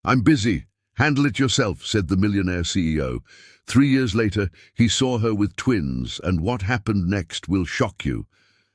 "I'm busy. Handle it yourself," said the millionaire CEO. 3 years later, he saw her with twins, and what happened next will shock you.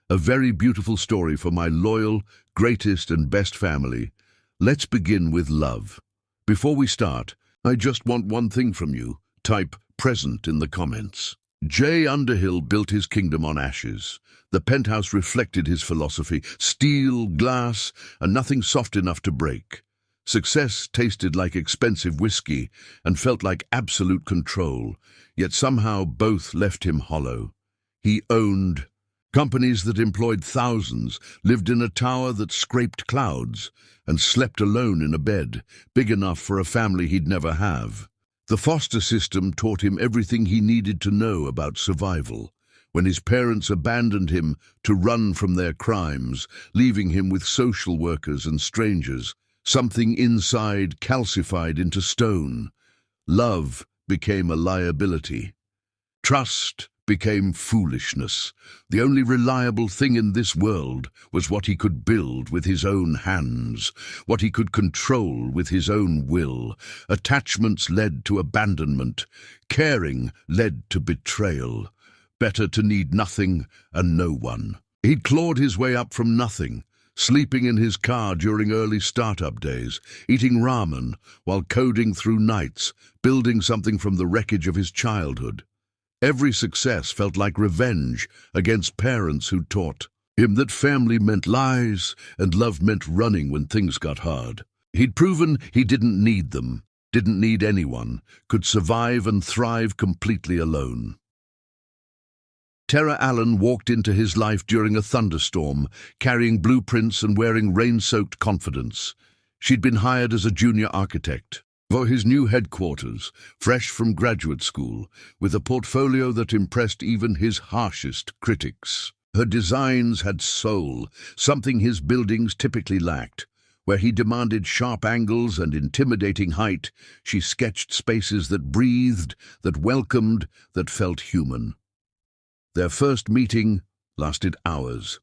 A very beautiful story for my loyal, greatest and best family. Let's begin with love. Before we start, I just want one thing from you. Type present in the comments. Jay Underhill built his kingdom on ashes. The penthouse reflected his philosophy: steel, glass, and nothing soft enough to break. Success tasted like expensive whiskey and felt like absolute control, yet somehow both left him hollow. He owned companies that employed thousands, lived in a tower that scraped clouds, and slept alone in a bed, big enough for a family he'd never have. The foster system taught him everything he needed to know about survival. When his parents abandoned him to run from their crimes, leaving him with social workers and strangers, something inside calcified into stone. Love became a liability. Trust became foolishness. The only reliable thing in this world was what he could build with his own hands, what he could control with his own will. Attachments led to abandonment. Caring led to betrayal. Better to need nothing and no one. He'd clawed his way up from nothing, sleeping in his car during early startup days, eating ramen while coding through nights, building something from the wreckage of his childhood. Every success felt like revenge against parents who taught him that family meant lies and love meant running when things got hard. He'd proven he didn't need them, didn't need anyone, could survive and thrive completely alone. Tara Allen walked into his life during a thunderstorm, carrying blueprints and wearing rain-soaked confidence. She'd been hired as a junior architect for his new headquarters, fresh from graduate school, with a portfolio that impressed even his harshest critics. Her designs had soul, something his buildings typically lacked. Where he demanded sharp angles and intimidating height, she sketched spaces that breathed, that welcomed, that felt human. Their first meeting lasted hours.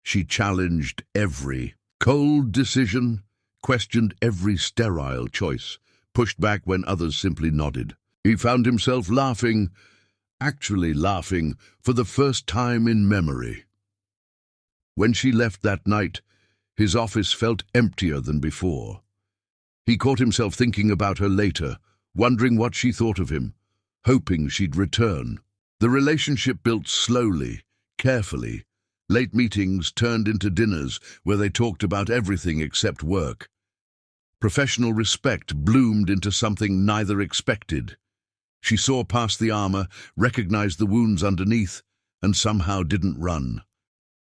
She challenged every cold decision, questioned every sterile choice, pushed back when others simply nodded. He found himself laughing, actually laughing, for the first time in memory. When she left that night, his office felt emptier than before. He caught himself thinking about her later, wondering what she thought of him, hoping she'd return. The relationship built slowly, carefully. Late meetings turned into dinners where they talked about everything except work. Professional respect bloomed into something neither expected. She saw past the armor, recognized the wounds underneath, and somehow didn't run.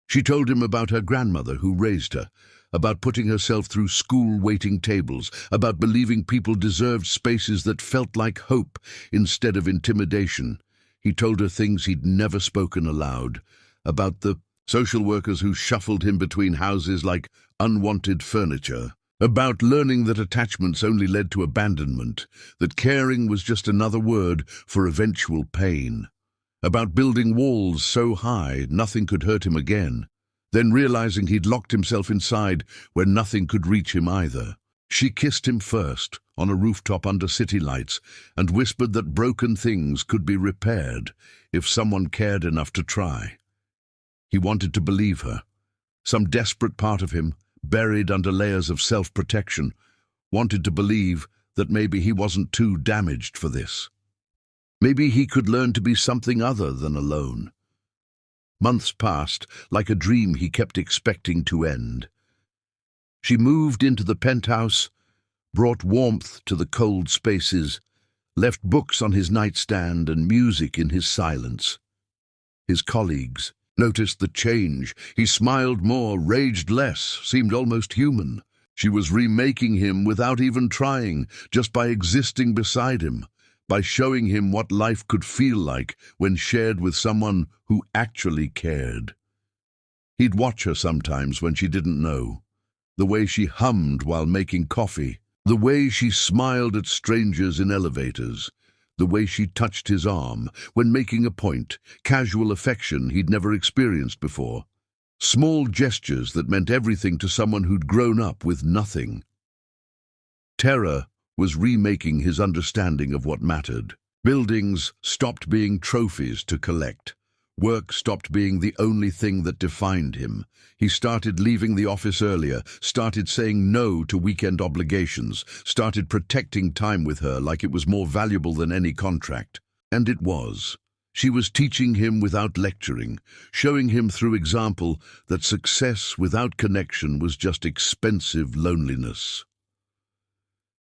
She told him about her grandmother who raised her, about putting herself through school waiting tables, about believing people deserved spaces that felt like hope instead of intimidation. He told her things he'd never spoken aloud, about the social workers who shuffled him between houses like unwanted furniture, about learning that attachments only led to abandonment, that caring was just another word for eventual pain, about building walls so high nothing could hurt him again, then realizing he'd locked himself inside where nothing could reach him either. She kissed him first, on a rooftop under city lights, and whispered that broken things could be repaired if someone cared enough to try. He wanted to believe her. Some desperate part of him, buried under layers of self-protection, wanted to believe that maybe he wasn't too damaged for this. Maybe he could learn to be something other than alone. Months passed, like a dream he kept expecting to end. She moved into the penthouse, brought warmth to the cold spaces, left books on his nightstand and music in his silence. His colleagues noticed the change. He smiled more, raged less, seemed almost human. She was remaking him without even trying, just by existing beside him, by showing him what life could feel like when shared with someone who actually cared. He'd watch her sometimes when she didn't know, the way she hummed while making coffee, the way she smiled at strangers in elevators, the way she touched his arm when making a point, casual affection he'd never experienced before. Small gestures that meant everything to someone who'd grown up with nothing. Terror was remaking his understanding of what mattered. Buildings stopped being trophies to collect. Work stopped being the only thing that defined him. He started leaving the office earlier, started saying no to weekend obligations, started protecting time with her like it was more valuable than any contract. And it was. She was teaching him without lecturing, showing him through example that success without connection was just expensive loneliness.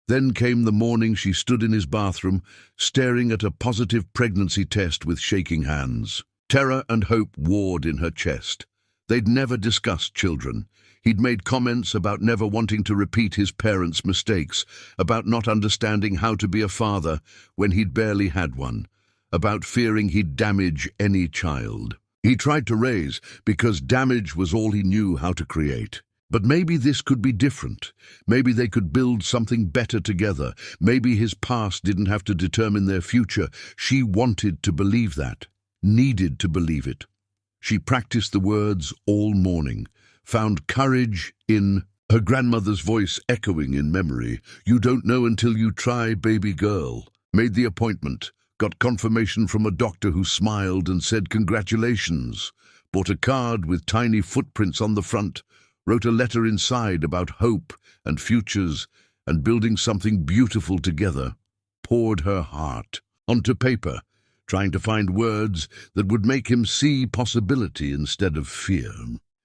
Then came the morning she stood in his bathroom, staring at a positive pregnancy test with shaking hands. Terror and hope warred in her chest. They'd never discussed children. He'd made comments about never wanting to repeat his parents' mistakes, about not understanding how to be a father when he'd barely had one, about fearing he'd damage any child. He tried to raise because damage was all he knew how to create. But maybe this could be different. Maybe they could build something better together. Maybe his past didn't have to determine their future. She wanted to believe that, needed to believe it. She practiced the words all morning, found courage in her grandmother's voice echoing in memory. "You don't know until you try, baby girl." Made the appointment, got confirmation from a doctor who smiled and said congratulations, bought a card with tiny footprints on the front, wrote a letter inside about hope and futures and building something beautiful together, poured her heart onto paper, trying to find words that would make him see possibility instead of fear.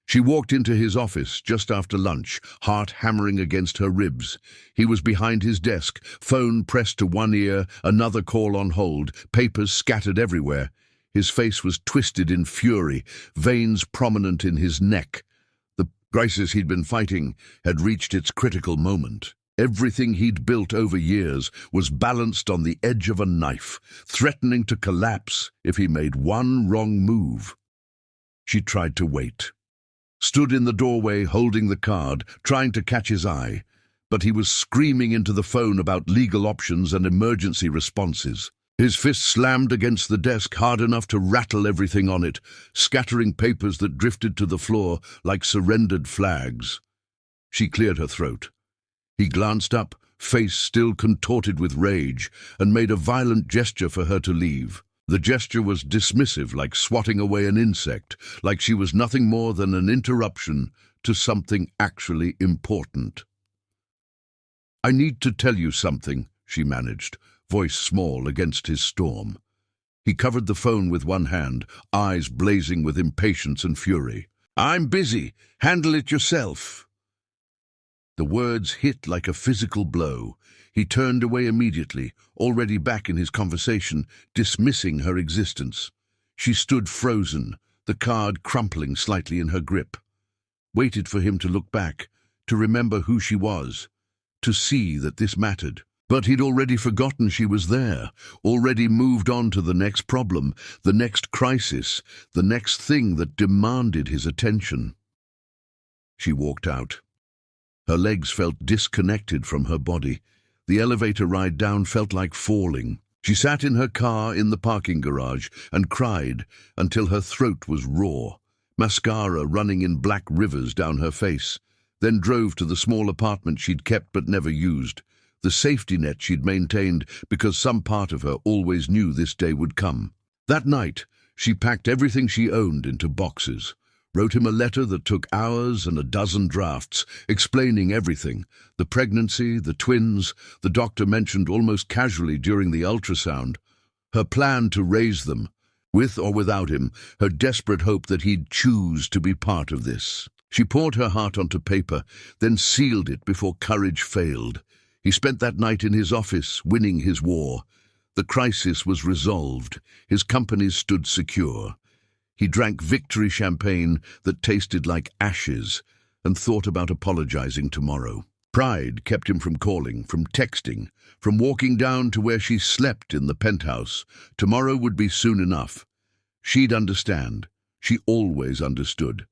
She walked into his office just after lunch, heart hammering against her ribs. He was behind his desk, phone pressed to one ear, another call on hold, papers scattered everywhere. His face was twisted in fury, veins prominent in his neck. The crisis he'd been fighting had reached its critical moment. Everything he'd built over years was balanced on the edge of a knife, threatening to collapse if he made one wrong move. She tried to wait. Stood in the doorway holding the card, trying to catch his eye, but he was screaming into the phone about legal options and emergency responses. His fist slammed against the desk hard enough to rattle everything on it, scattering papers that drifted to the floor like surrendered flags. She cleared her throat. He glanced up, face still contorted with rage, and made a violent gesture for her to leave. The gesture was dismissive, like swatting away an insect, like she was nothing more than an interruption to something actually important. "I need to tell you something," she managed, voice small against his storm. He covered the phone with one hand, eyes blazing with impatience and fury. "I'm busy. Handle it yourself." The words hit like a physical blow. He turned away immediately, already back in his conversation, dismissing her existence. She stood frozen, the card crumpling slightly in her grip. Waited for him to look back, to remember who she was, to see that this mattered. But he'd already forgotten she was there, already moved on to the next problem, the next crisis, the next thing that demanded his attention. She walked out. Her legs felt disconnected from her body. The elevator ride down felt like falling. She sat in her car in the parking garage and cried until her throat was raw, mascara running in black rivers down her face, then drove to the small apartment she'd kept but never used, the safety net she'd maintained because some part of her always knew this day would come. That night, she packed everything she owned into boxes, wrote him a letter that took hours and a dozen drafts, explaining everything, the pregnancy, the twins, the doctor mentioned almost casually during the ultrasound, her plan to raise them, with or without him, her desperate hope that he'd choose to be part of this. She poured her heart onto paper, then sealed it before courage failed. He spent that night in his office, winning his war. The crisis was resolved. His companies stood secure. He drank victory champagne that tasted like ashes and thought about apologizing tomorrow. Pride kept him from calling, from texting, from walking down to where she slept in the penthouse. Tomorrow would be soon enough. She'd understand. She always understood.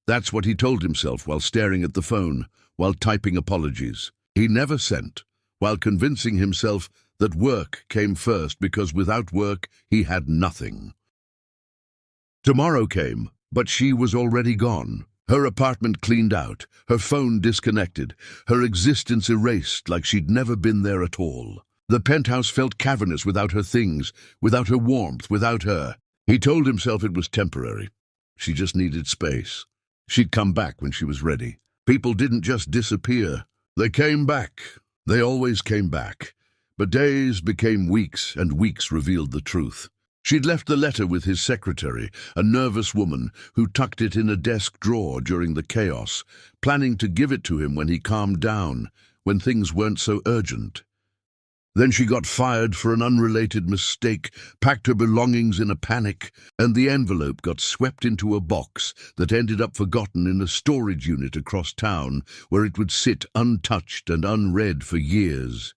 That's what he told himself while staring at the phone, while typing apologies. He never sent, while convincing himself that work came first because without work he had nothing. Tomorrow came, but she was already gone. Her apartment cleaned out, her phone disconnected, her existence erased like she'd never been there at all. The penthouse felt cavernous without her things, without her warmth, without her. He told himself it was temporary. She just needed space. She'd come back when she was ready. People didn't just disappear. They came back. They always came back. But days became weeks, and weeks revealed the truth. She'd left the letter with his secretary, a nervous woman who tucked it in a desk drawer during the chaos, planning to give it to him when he calmed down, when things weren't so urgent. Then she got fired for an unrelated mistake, packed her belongings in a panic, and the envelope got swept into a box that ended up forgotten in a storage unit across town, where it would sit untouched and unread for years.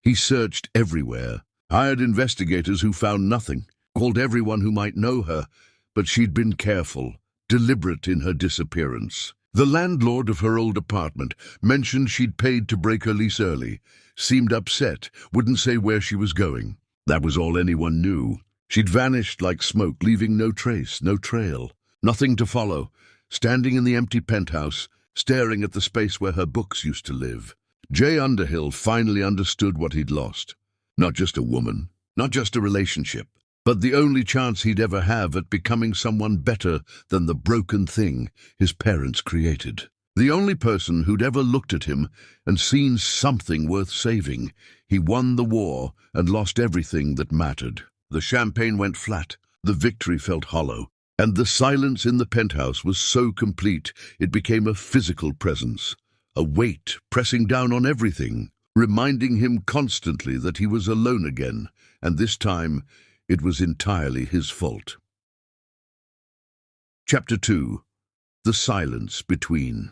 He searched everywhere, hired investigators who found nothing, called everyone who might know her, but she'd been careful, deliberate in her disappearance. The landlord of her old apartment mentioned she'd paid to break her lease early, seemed upset, wouldn't say where she was going. That was all anyone knew. She'd vanished like smoke, leaving no trace, no trail, nothing to follow, standing in the empty penthouse, staring at the space where her books used to live. Jay Underhill finally understood what he'd lost. Not just a woman, not just a relationship, but the only chance he'd ever have at becoming someone better than the broken thing his parents created. The only person who'd ever looked at him and seen something worth saving. He won the war and lost everything that mattered. The champagne went flat, the victory felt hollow, and the silence in the penthouse was so complete it became a physical presence, a weight pressing down on everything, reminding him constantly that he was alone again, and this time it was entirely his fault. Chapter 2. The Silence Between.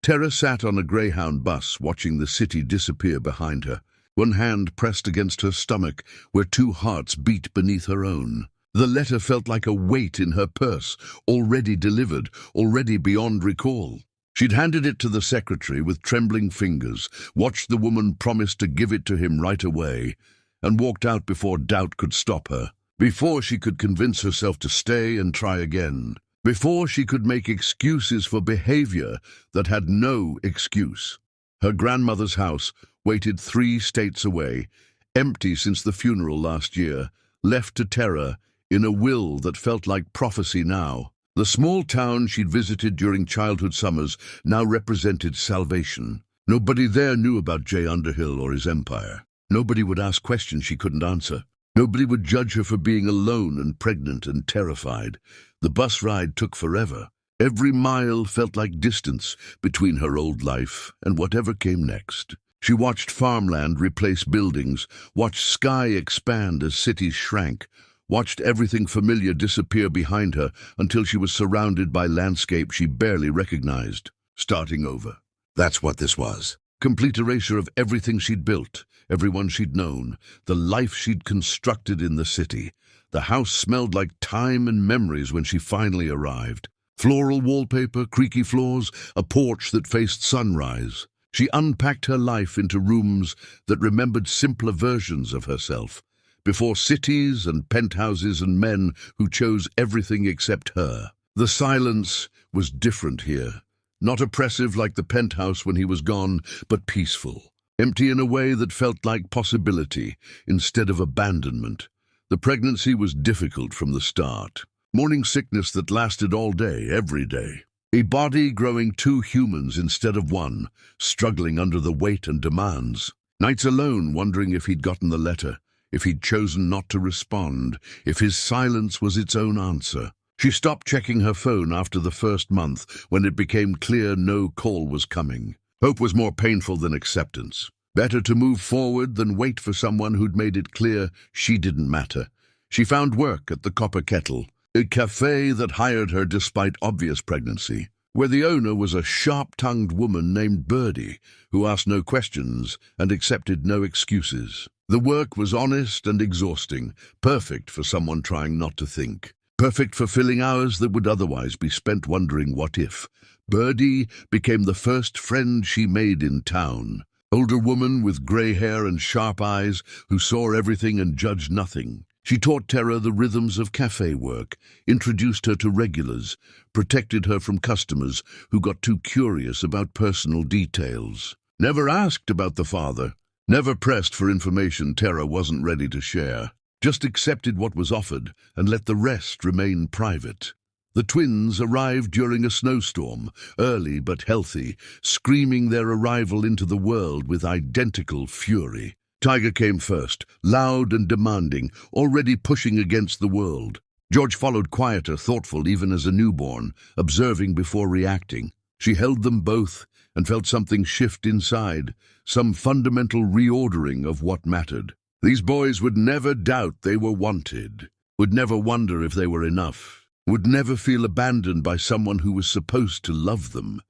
Tara sat on a Greyhound bus watching the city disappear behind her, one hand pressed against her stomach where two hearts beat beneath her own. The letter felt like a weight in her purse, already delivered, already beyond recall. She'd handed it to the secretary with trembling fingers, watched the woman promise to give it to him right away, and walked out before doubt could stop her, before she could convince herself to stay and try again, before she could make excuses for behavior that had no excuse. Her grandmother's house waited 3 states away, empty since the funeral last year, left to Tara in a will that felt like prophecy now. The small town she'd visited during childhood summers now represented salvation. Nobody there knew about Jay Underhill or his empire. Nobody would ask questions she couldn't answer. Nobody would judge her for being alone and pregnant and terrified. The bus ride took forever. Every mile felt like distance between her old life and whatever came next. She watched farmland replace buildings, watched sky expand as cities shrank, watched everything familiar disappear behind her until she was surrounded by landscape she barely recognized. Starting over. That's what this was. Complete erasure of everything she'd built, everyone she'd known, the life she'd constructed in the city. The house smelled like time and memories when she finally arrived. Floral wallpaper, creaky floors, a porch that faced sunrise. She unpacked her life into rooms that remembered simpler versions of herself, before cities and penthouses and men who chose everything except her. The silence was different here. Not oppressive like the penthouse when he was gone, but peaceful. Empty in a way that felt like possibility instead of abandonment. The pregnancy was difficult from the start. Morning sickness that lasted all day, every day. A body growing 2 humans instead of 1, struggling under the weight and demands. Nights alone, wondering if he'd gotten the letter, if he'd chosen not to respond, if his silence was its own answer. She stopped checking her phone after the first month when it became clear no call was coming. Hope was more painful than acceptance. Better to move forward than wait for someone who'd made it clear she didn't matter. She found work at the Copper Kettle, a cafe that hired her despite obvious pregnancy, where the owner was a sharp-tongued woman named Birdie, who asked no questions and accepted no excuses. The work was honest and exhausting, perfect for someone trying not to think. Perfect for filling hours that would otherwise be spent wondering what if. Birdie became the first friend she made in town. Older woman with grey hair and sharp eyes who saw everything and judged nothing. She taught Tara the rhythms of cafe work, introduced her to regulars, protected her from customers who got too curious about personal details. Never asked about the father, never pressed for information Tara wasn't ready to share. Just accepted what was offered and let the rest remain private. The twins arrived during a snowstorm, early but healthy, screaming their arrival into the world with identical fury. Tiger came first, loud and demanding, already pushing against the world. George followed quieter, thoughtful even as a newborn, observing before reacting. She held them both and felt something shift inside, some fundamental reordering of what mattered. These boys would never doubt they were wanted, would never wonder if they were enough, would never feel abandoned by someone who was supposed to love them.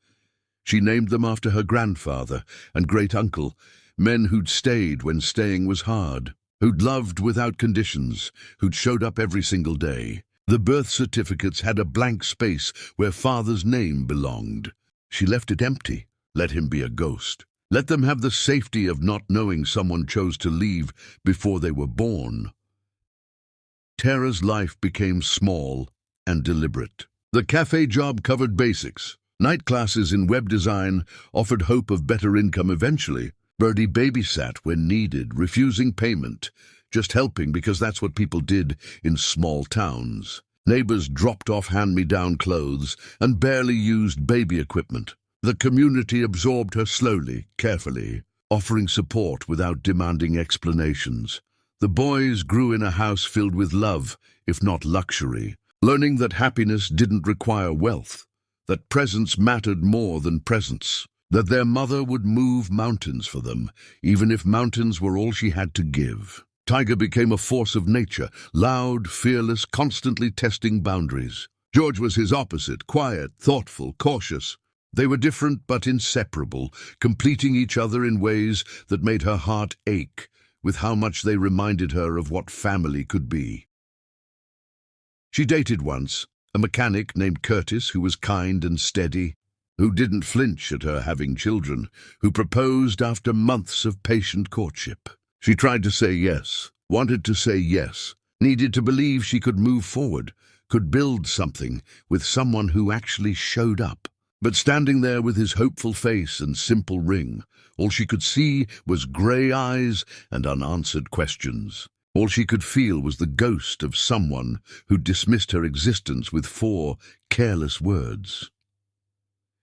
She named them after her grandfather and great-uncle, men who'd stayed when staying was hard, who'd loved without conditions, who'd showed up every single day. The birth certificates had a blank space where father's name belonged. She left it empty, let him be a ghost. Let them have the safety of not knowing someone chose to leave before they were born. Tara's life became small and deliberate. The cafe job covered basics. Night classes in web design offered hope of better income eventually. Birdie babysat when needed, refusing payment, just helping because that's what people did in small towns. Neighbors dropped off hand-me-down clothes and barely used baby equipment. The community absorbed her slowly, carefully, offering support without demanding explanations. The boys grew in a house filled with love, if not luxury, learning that happiness didn't require wealth, that presence mattered more than presence, that their mother would move mountains for them, even if mountains were all she had to give. Tiger became a force of nature, loud, fearless, constantly testing boundaries. George was his opposite, quiet, thoughtful, cautious. They were different but inseparable, completing each other in ways that made her heart ache with how much they reminded her of what family could be. She dated once, a mechanic named Curtis who was kind and steady, who didn't flinch at her having children, who proposed after months of patient courtship. She tried to say yes, wanted to say yes, needed to believe she could move forward, could build something with someone who actually showed up. But standing there with his hopeful face and simple ring, all she could see was grey eyes and unanswered questions. All she could feel was the ghost of someone who dismissed her existence with 4 careless words.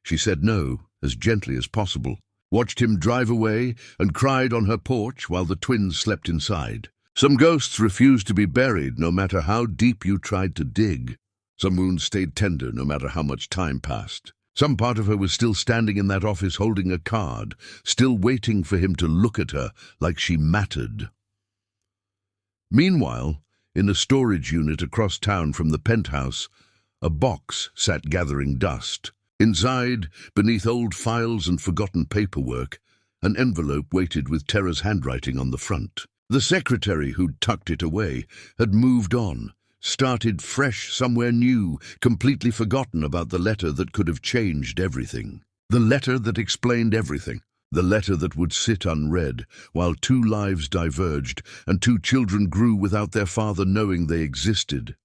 She said no, as gently as possible, watched him drive away, and cried on her porch while the twins slept inside. Some ghosts refused to be buried no matter how deep you tried to dig. Some wounds stayed tender no matter how much time passed. Some part of her was still standing in that office holding a card, still waiting for him to look at her like she mattered. Meanwhile, in a storage unit across town from the penthouse, a box sat gathering dust. Inside, beneath old files and forgotten paperwork, an envelope waited with Tara's handwriting on the front. The secretary who'd tucked it away had moved on, started fresh somewhere new, completely forgotten about the letter that could have changed everything. The letter that explained everything. The letter that would sit unread while 2 lives diverged and 2 children grew without their father knowing they existed.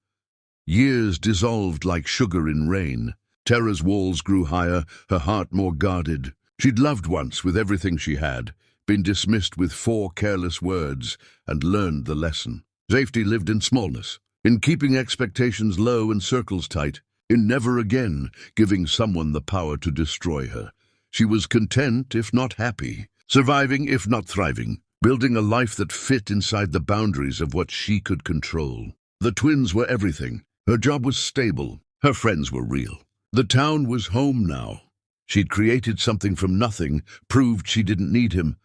Years dissolved like sugar in rain. Tara's walls grew higher, her heart more guarded. She'd loved once with everything she had, been dismissed with 4 careless words, and learned the lesson. Safety lived in smallness, in keeping expectations low and circles tight, in never again giving someone the power to destroy her. She was content if not happy, surviving if not thriving, building a life that fit inside the boundaries of what she could control. The twins were everything. Her job was stable. Her friends were real. The town was home now. She'd created something from nothing, proved she didn't need him,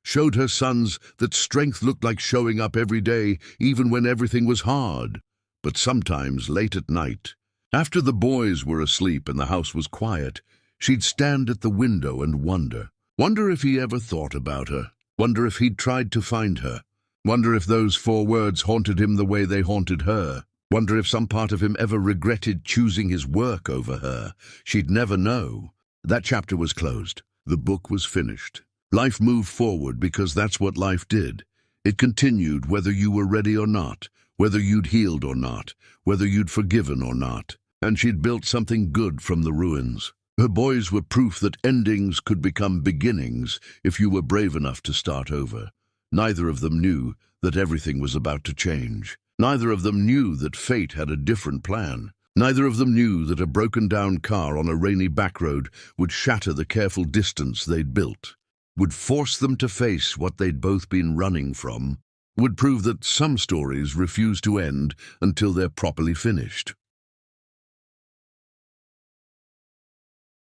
showed her sons that strength looked like showing up every day, even when everything was hard. But sometimes, late at night, after the boys were asleep and the house was quiet, she'd stand at the window and wonder if he ever thought about her, wonder if he'd tried to find her, wonder if those 4 words haunted him the way they haunted her. Wonder if some part of him ever regretted choosing his work over her. She'd never know. That chapter was closed. The book was finished. Life moved forward because that's what life did. It continued whether you were ready or not, whether you'd healed or not, whether you'd forgiven or not. And she'd built something good from the ruins. Her boys were proof that endings could become beginnings if you were brave enough to start over. Neither of them knew that everything was about to change. Neither of them knew that fate had a different plan. Neither of them knew that a broken-down car on a rainy backroad would shatter the careful distance they'd built, would force them to face what they'd both been running from, would prove that some stories refuse to end until they're properly finished.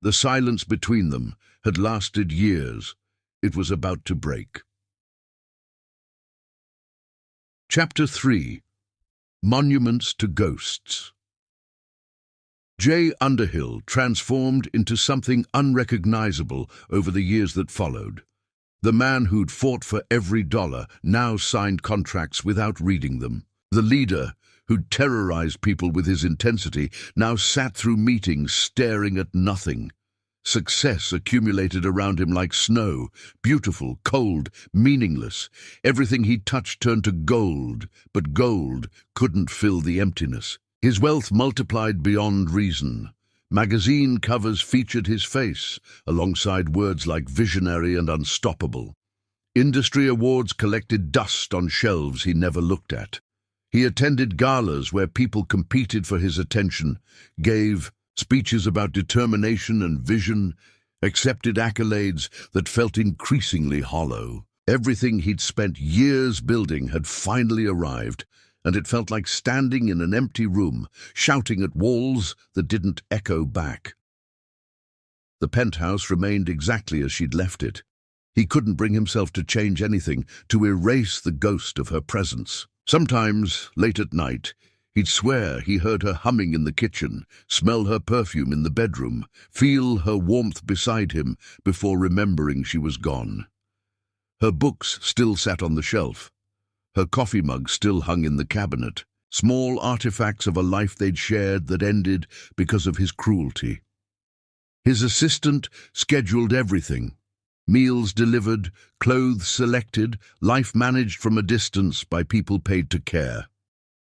The silence between them had lasted years. It was about to break. Chapter 3. Monuments to Ghosts. Jay Underhill transformed into something unrecognizable over the years that followed. The man who'd fought for every dollar now signed contracts without reading them. The leader who'd terrorized people with his intensity now sat through meetings staring at nothing. Success accumulated around him like snow, beautiful, cold, meaningless. Everything he touched turned to gold, but gold couldn't fill the emptiness. His wealth multiplied beyond reason. Magazine covers featured his face, alongside words like visionary and unstoppable. Industry awards collected dust on shelves he never looked at. He attended galas where people competed for his attention, gave speeches about determination and vision, accepted accolades that felt increasingly hollow. Everything he'd spent years building had finally arrived, and it felt like standing in an empty room, shouting at walls that didn't echo back. The penthouse remained exactly as she'd left it. He couldn't bring himself to change anything, to erase the ghost of her presence. Sometimes, late at night, he'd swear he heard her humming in the kitchen, smell her perfume in the bedroom, feel her warmth beside him before remembering she was gone. Her books still sat on the shelf. Her coffee mug still hung in the cabinet, small artifacts of a life they'd shared that ended because of his cruelty. His assistant scheduled everything. Meals delivered, clothes selected, life managed from a distance by people paid to care.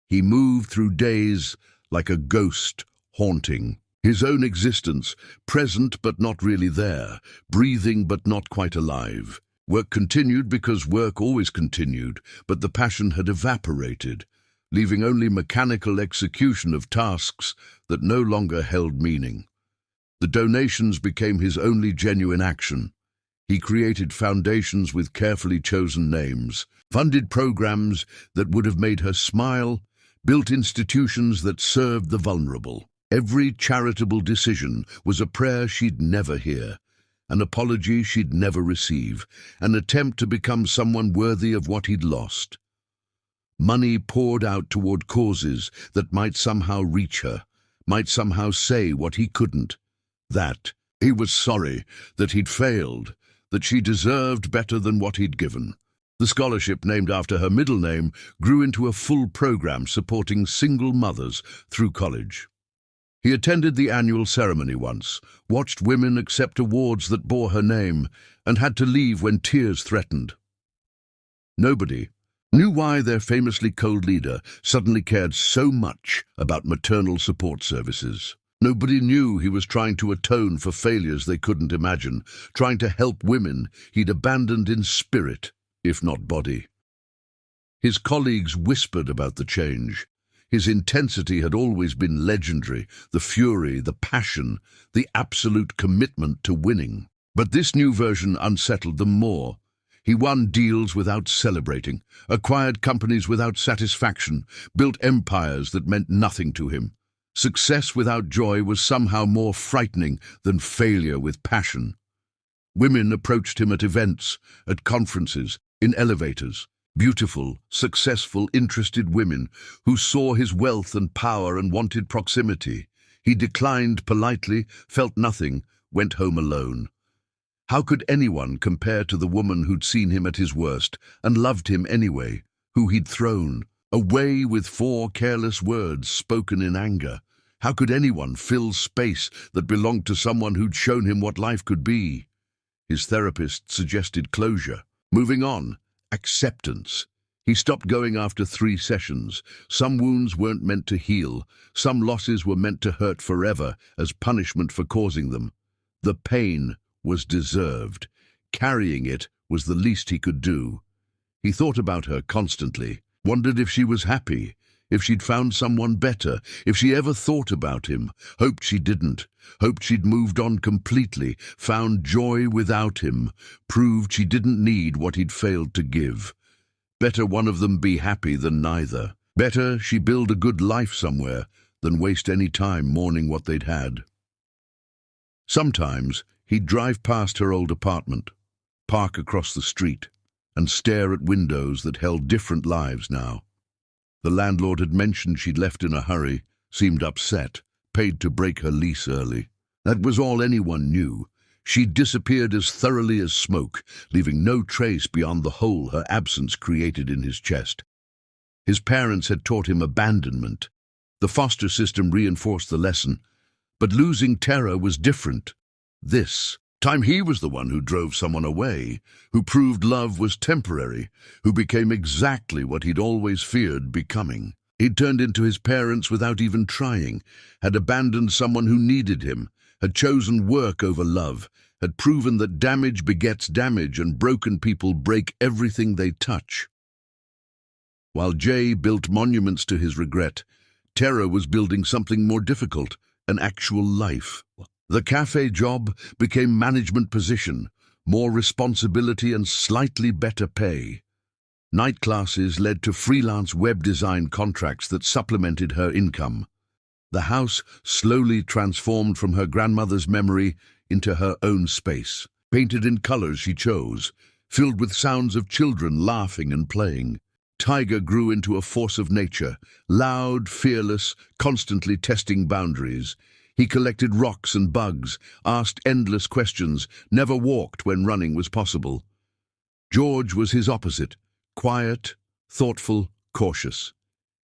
He moved through days like a ghost haunting. His own existence, present but not really there, breathing but not quite alive. Work continued because work always continued, but the passion had evaporated, leaving only mechanical execution of tasks that no longer held meaning. The donations became his only genuine action. He created foundations with carefully chosen names, funded programs that would have made her smile, built institutions that served the vulnerable. Every charitable decision was a prayer she'd never hear, an apology she'd never receive, an attempt to become someone worthy of what he'd lost. Money poured out toward causes that might somehow reach her, might somehow say what he couldn't. That he was sorry, that he'd failed, that she deserved better than what he'd given. The scholarship, named after her middle name, grew into a full program supporting single mothers through college. He attended the annual ceremony once, watched women accept awards that bore her name, and had to leave when tears threatened. Nobody knew why their famously cold leader suddenly cared so much about maternal support services. Nobody knew he was trying to atone for failures they couldn't imagine, trying to help women he'd abandoned in spirit, if not body. His colleagues whispered about the change. His intensity had always been legendary, the fury, the passion, the absolute commitment to winning. But this new version unsettled them more. He won deals without celebrating, acquired companies without satisfaction, built empires that meant nothing to him. Success without joy was somehow more frightening than failure with passion. Women approached him at events, at conferences, in elevators. Beautiful, successful, interested women who saw his wealth and power and wanted proximity. He declined politely, felt nothing, went home alone. How could anyone compare to the woman who'd seen him at his worst and loved him anyway, who he'd thrown away with 4 careless words spoken in anger? How could anyone fill space that belonged to someone who'd shown him what life could be? His therapist suggested closure, moving on, acceptance. He stopped going after 3 sessions. Some wounds weren't meant to heal. Some losses were meant to hurt forever as punishment for causing them. The pain was deserved. Carrying it was the least he could do. He thought about her constantly, wondered if she was happy, if she'd found someone better, if she ever thought about him, hoped she didn't, hoped she'd moved on completely, found joy without him, proved she didn't need what he'd failed to give. Better one of them be happy than neither. Better she build a good life somewhere than waste any time mourning what they'd had. Sometimes he'd drive past her old apartment, park across the street, and stare at windows that held different lives now. The landlord had mentioned she'd left in a hurry, seemed upset, paid to break her lease early. That was all anyone knew. She'd disappeared as thoroughly as smoke, leaving no trace beyond the hole her absence created in his chest. His parents had taught him abandonment. The foster system reinforced the lesson. But losing Tara was different. This time he was the one who drove someone away, who proved love was temporary, who became exactly what he'd always feared becoming. He'd turned into his parents without even trying, had abandoned someone who needed him, had chosen work over love, had proven that damage begets damage and broken people break everything they touch. While Jay built monuments to his regret, Tara was building something more difficult, an actual life. The cafe job became management position, more responsibility and slightly better pay. Night classes led to freelance web design contracts that supplemented her income. The house slowly transformed from her grandmother's memory into her own space, painted in colors she chose, filled with sounds of children laughing and playing. Tiger grew into a force of nature, loud, fearless, constantly testing boundaries. He collected rocks and bugs, asked endless questions, never walked when running was possible. George was his opposite, quiet, thoughtful, cautious.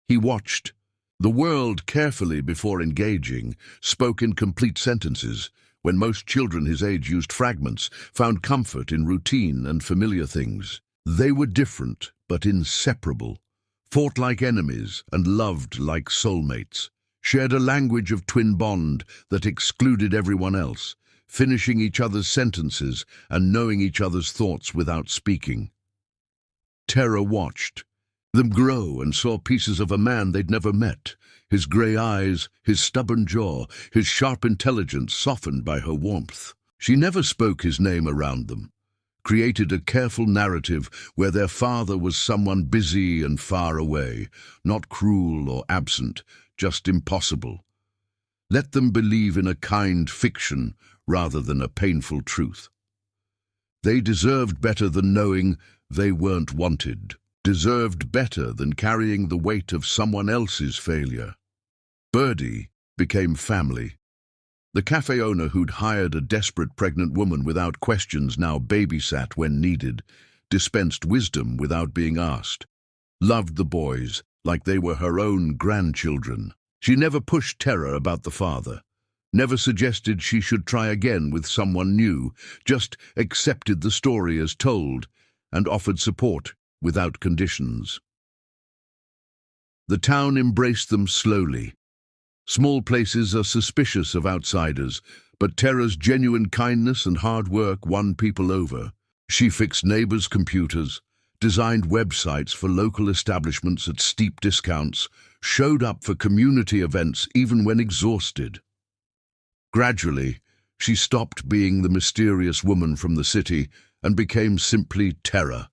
He watched the world carefully before engaging, spoke in complete sentences, when most children his age used fragments, found comfort in routine and familiar things. They were different, but inseparable, fought like enemies and loved like soulmates, shared a language of twin bond that excluded everyone else, finishing each other's sentences and knowing each other's thoughts without speaking. Tara watched them grow and saw pieces of a man they'd never met, his grey eyes, his stubborn jaw, his sharp intelligence softened by her warmth. She never spoke his name around them, created a careful narrative where their father was someone busy and far away, not cruel or absent, just impossible. Let them believe in a kind fiction rather than a painful truth. They deserved better than knowing they weren't wanted, deserved better than carrying the weight of someone else's failure. Birdie became family. The cafe owner who'd hired a desperate pregnant woman without questions now babysat when needed, dispensed wisdom without being asked, loved the boys like they were her own grandchildren. She never pushed Tara about the father, never suggested she should try again with someone new, just accepted the story as told and offered support without conditions. The town embraced them slowly. Small places are suspicious of outsiders, but Tara's genuine kindness and hard work won people over. She fixed neighbors' computers, designed websites for local establishments at steep discounts, showed up for community events even when exhausted. Gradually, she stopped being the mysterious woman from the city and became simply Tara.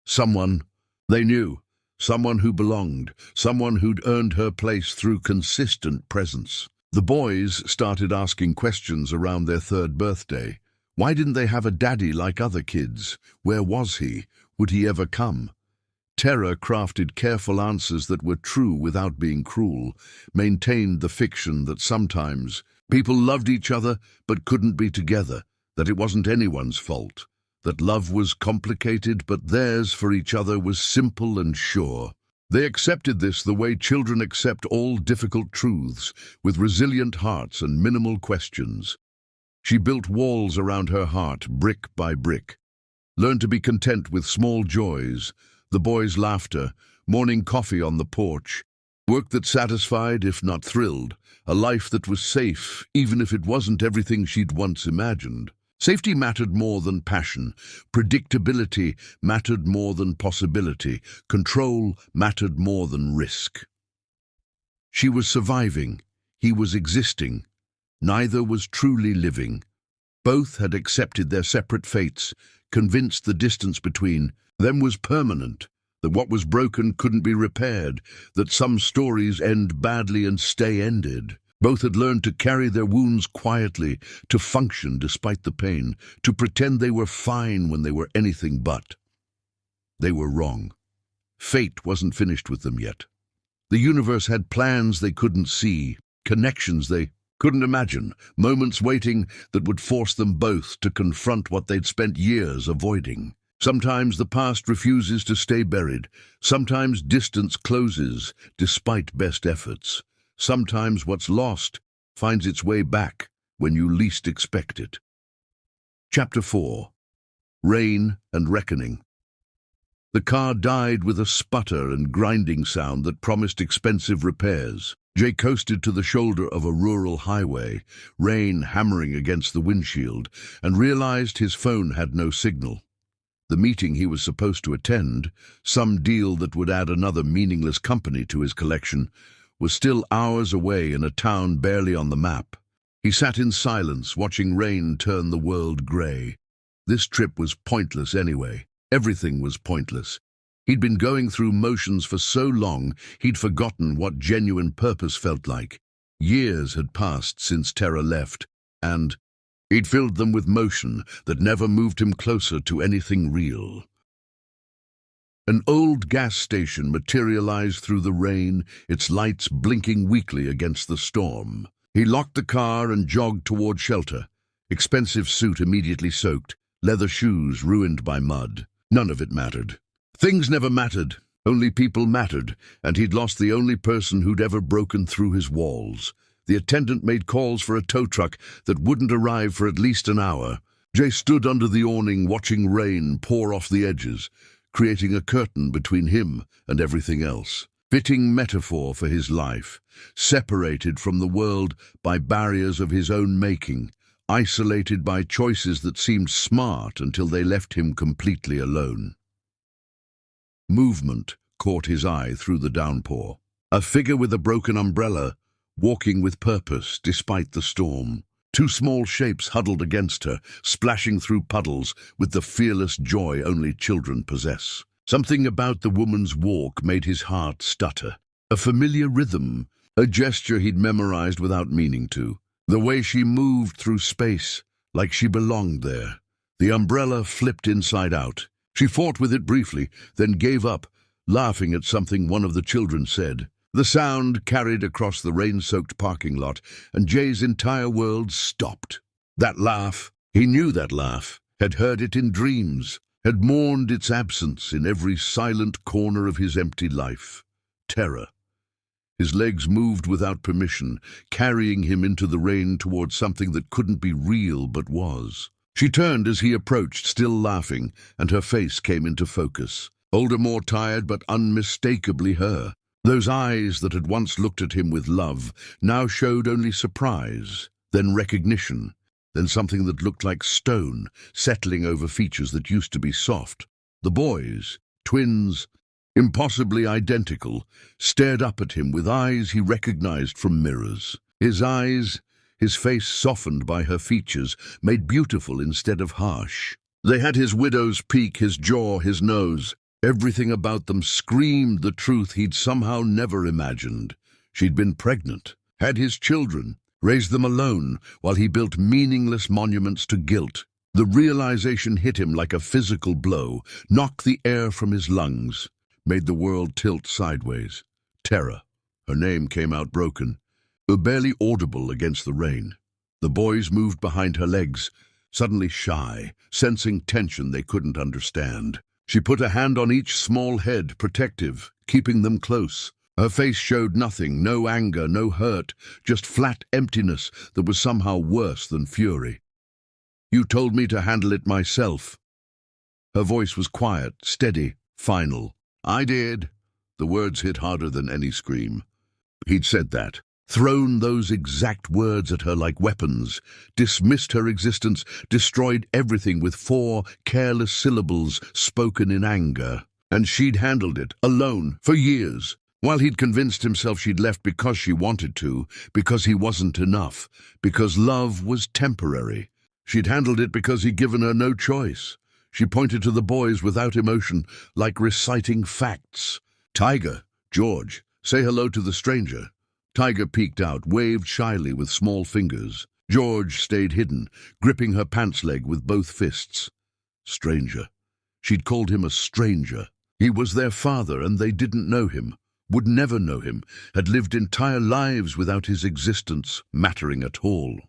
Someone they knew, someone who belonged, someone who'd earned her place through consistent presence. The boys started asking questions around their 3rd birthday. Why didn't they have a daddy like other kids? Where was he? Would he ever come? Tara crafted careful answers that were true without being cruel, maintained the fiction that sometimes people loved each other but couldn't be together, that it wasn't anyone's fault, that love was complicated but theirs for each other was simple and sure. They accepted this the way children accept all difficult truths, with resilient hearts and minimal questions. She built walls around her heart, brick by brick, learned to be content with small joys, The boys' laughter, morning coffee on the porch, work that satisfied if not thrilled, a life that was safe even if it wasn't everything she'd once imagined. Safety mattered more than passion, predictability mattered more than possibility, control mattered more than risk. She was surviving, he was existing. Neither was truly living. Both had accepted their separate fates, convinced the distance between them was permanent, that what was broken couldn't be repaired, that some stories end badly and stay ended. Both had learned to carry their wounds quietly, to function despite the pain, to pretend they were fine when they were anything but. They were wrong. Fate wasn't finished with them yet. The universe had plans they couldn't see, connections they couldn't imagine, moments waiting that would force them both to confront what they'd spent years avoiding. Sometimes the past refuses to stay buried. Sometimes distance closes, despite best efforts. Sometimes what's lost finds its way back when you least expect it. Chapter 4. Rain and Reckoning. The car died with a sputter and grinding sound that promised expensive repairs. Jay coasted to the shoulder of a rural highway, rain hammering against the windshield, and realized his phone had no signal. The meeting he was supposed to attend, some deal that would add another meaningless company to his collection, was still hours away in a town barely on the map. He sat in silence, watching rain turn the world grey. This trip was pointless anyway. Everything was pointless. He'd been going through motions for so long, he'd forgotten what genuine purpose felt like. Years had passed since Tara left, and he'd filled them with motion that never moved him closer to anything real. An old gas station materialized through the rain, its lights blinking weakly against the storm. He locked the car and jogged toward shelter. Expensive suit immediately soaked, leather shoes ruined by mud. None of it mattered. Things never mattered, only people mattered, and he'd lost the only person who'd ever broken through his walls. The attendant made calls for a tow truck that wouldn't arrive for at least an hour. Jay stood under the awning watching rain pour off the edges, creating a curtain between him and everything else. Fitting metaphor for his life, separated from the world by barriers of his own making, isolated by choices that seemed smart until they left him completely alone. Movement caught his eye through the downpour. A figure with a broken umbrella, walking with purpose despite the storm. Two small shapes huddled against her, splashing through puddles with the fearless joy only children possess. Something about the woman's walk made his heart stutter. A familiar rhythm, a gesture he'd memorized without meaning to. The way she moved through space, like she belonged there. The umbrella flipped inside out. She fought with it briefly, then gave up, laughing at something one of the children said. The sound carried across the rain-soaked parking lot, and Jay's entire world stopped. That laugh, he knew that laugh, had heard it in dreams, had mourned its absence in every silent corner of his empty life. Terror. His legs moved without permission, carrying him into the rain towards something that couldn't be real but was. She turned as he approached, still laughing, and her face came into focus. Older, more tired, but unmistakably her. Those eyes that had once looked at him with love now showed only surprise, then recognition, then something that looked like stone, settling over features that used to be soft. The boys, twins, impossibly identical, stared up at him with eyes he recognized from mirrors. His eyes, his face softened by her features, made beautiful instead of harsh. They had his widow's peak, his jaw, his nose. Everything about them screamed the truth he'd somehow never imagined. She'd been pregnant, had his children, raised them alone, while he built meaningless monuments to guilt. The realization hit him like a physical blow, knocked the air from his lungs, made the world tilt sideways. Terror. Her name came out broken, barely audible against the rain. The boys moved behind her legs, suddenly shy, sensing tension they couldn't understand. She put a hand on each small head, protective, keeping them close. Her face showed nothing, no anger, no hurt, just flat emptiness that was somehow worse than fury. "You told me to handle it myself." Her voice was quiet, steady, final. I did. The words hit harder than any scream. He'd said that, thrown those exact words at her like weapons, dismissed her existence, destroyed everything with 4 careless syllables spoken in anger. And she'd handled it, alone, for years, while he'd convinced himself she'd left because she wanted to, because he wasn't enough, because love was temporary. She'd handled it because he'd given her no choice. She pointed to the boys without emotion, like reciting facts. Tiger, George, say hello to the stranger. Tiger peeked out, waved shyly with small fingers. George stayed hidden, gripping her pants leg with both fists. Stranger. She'd called him a stranger. He was their father, and they didn't know him, would never know him, had lived entire lives without his existence mattering at all.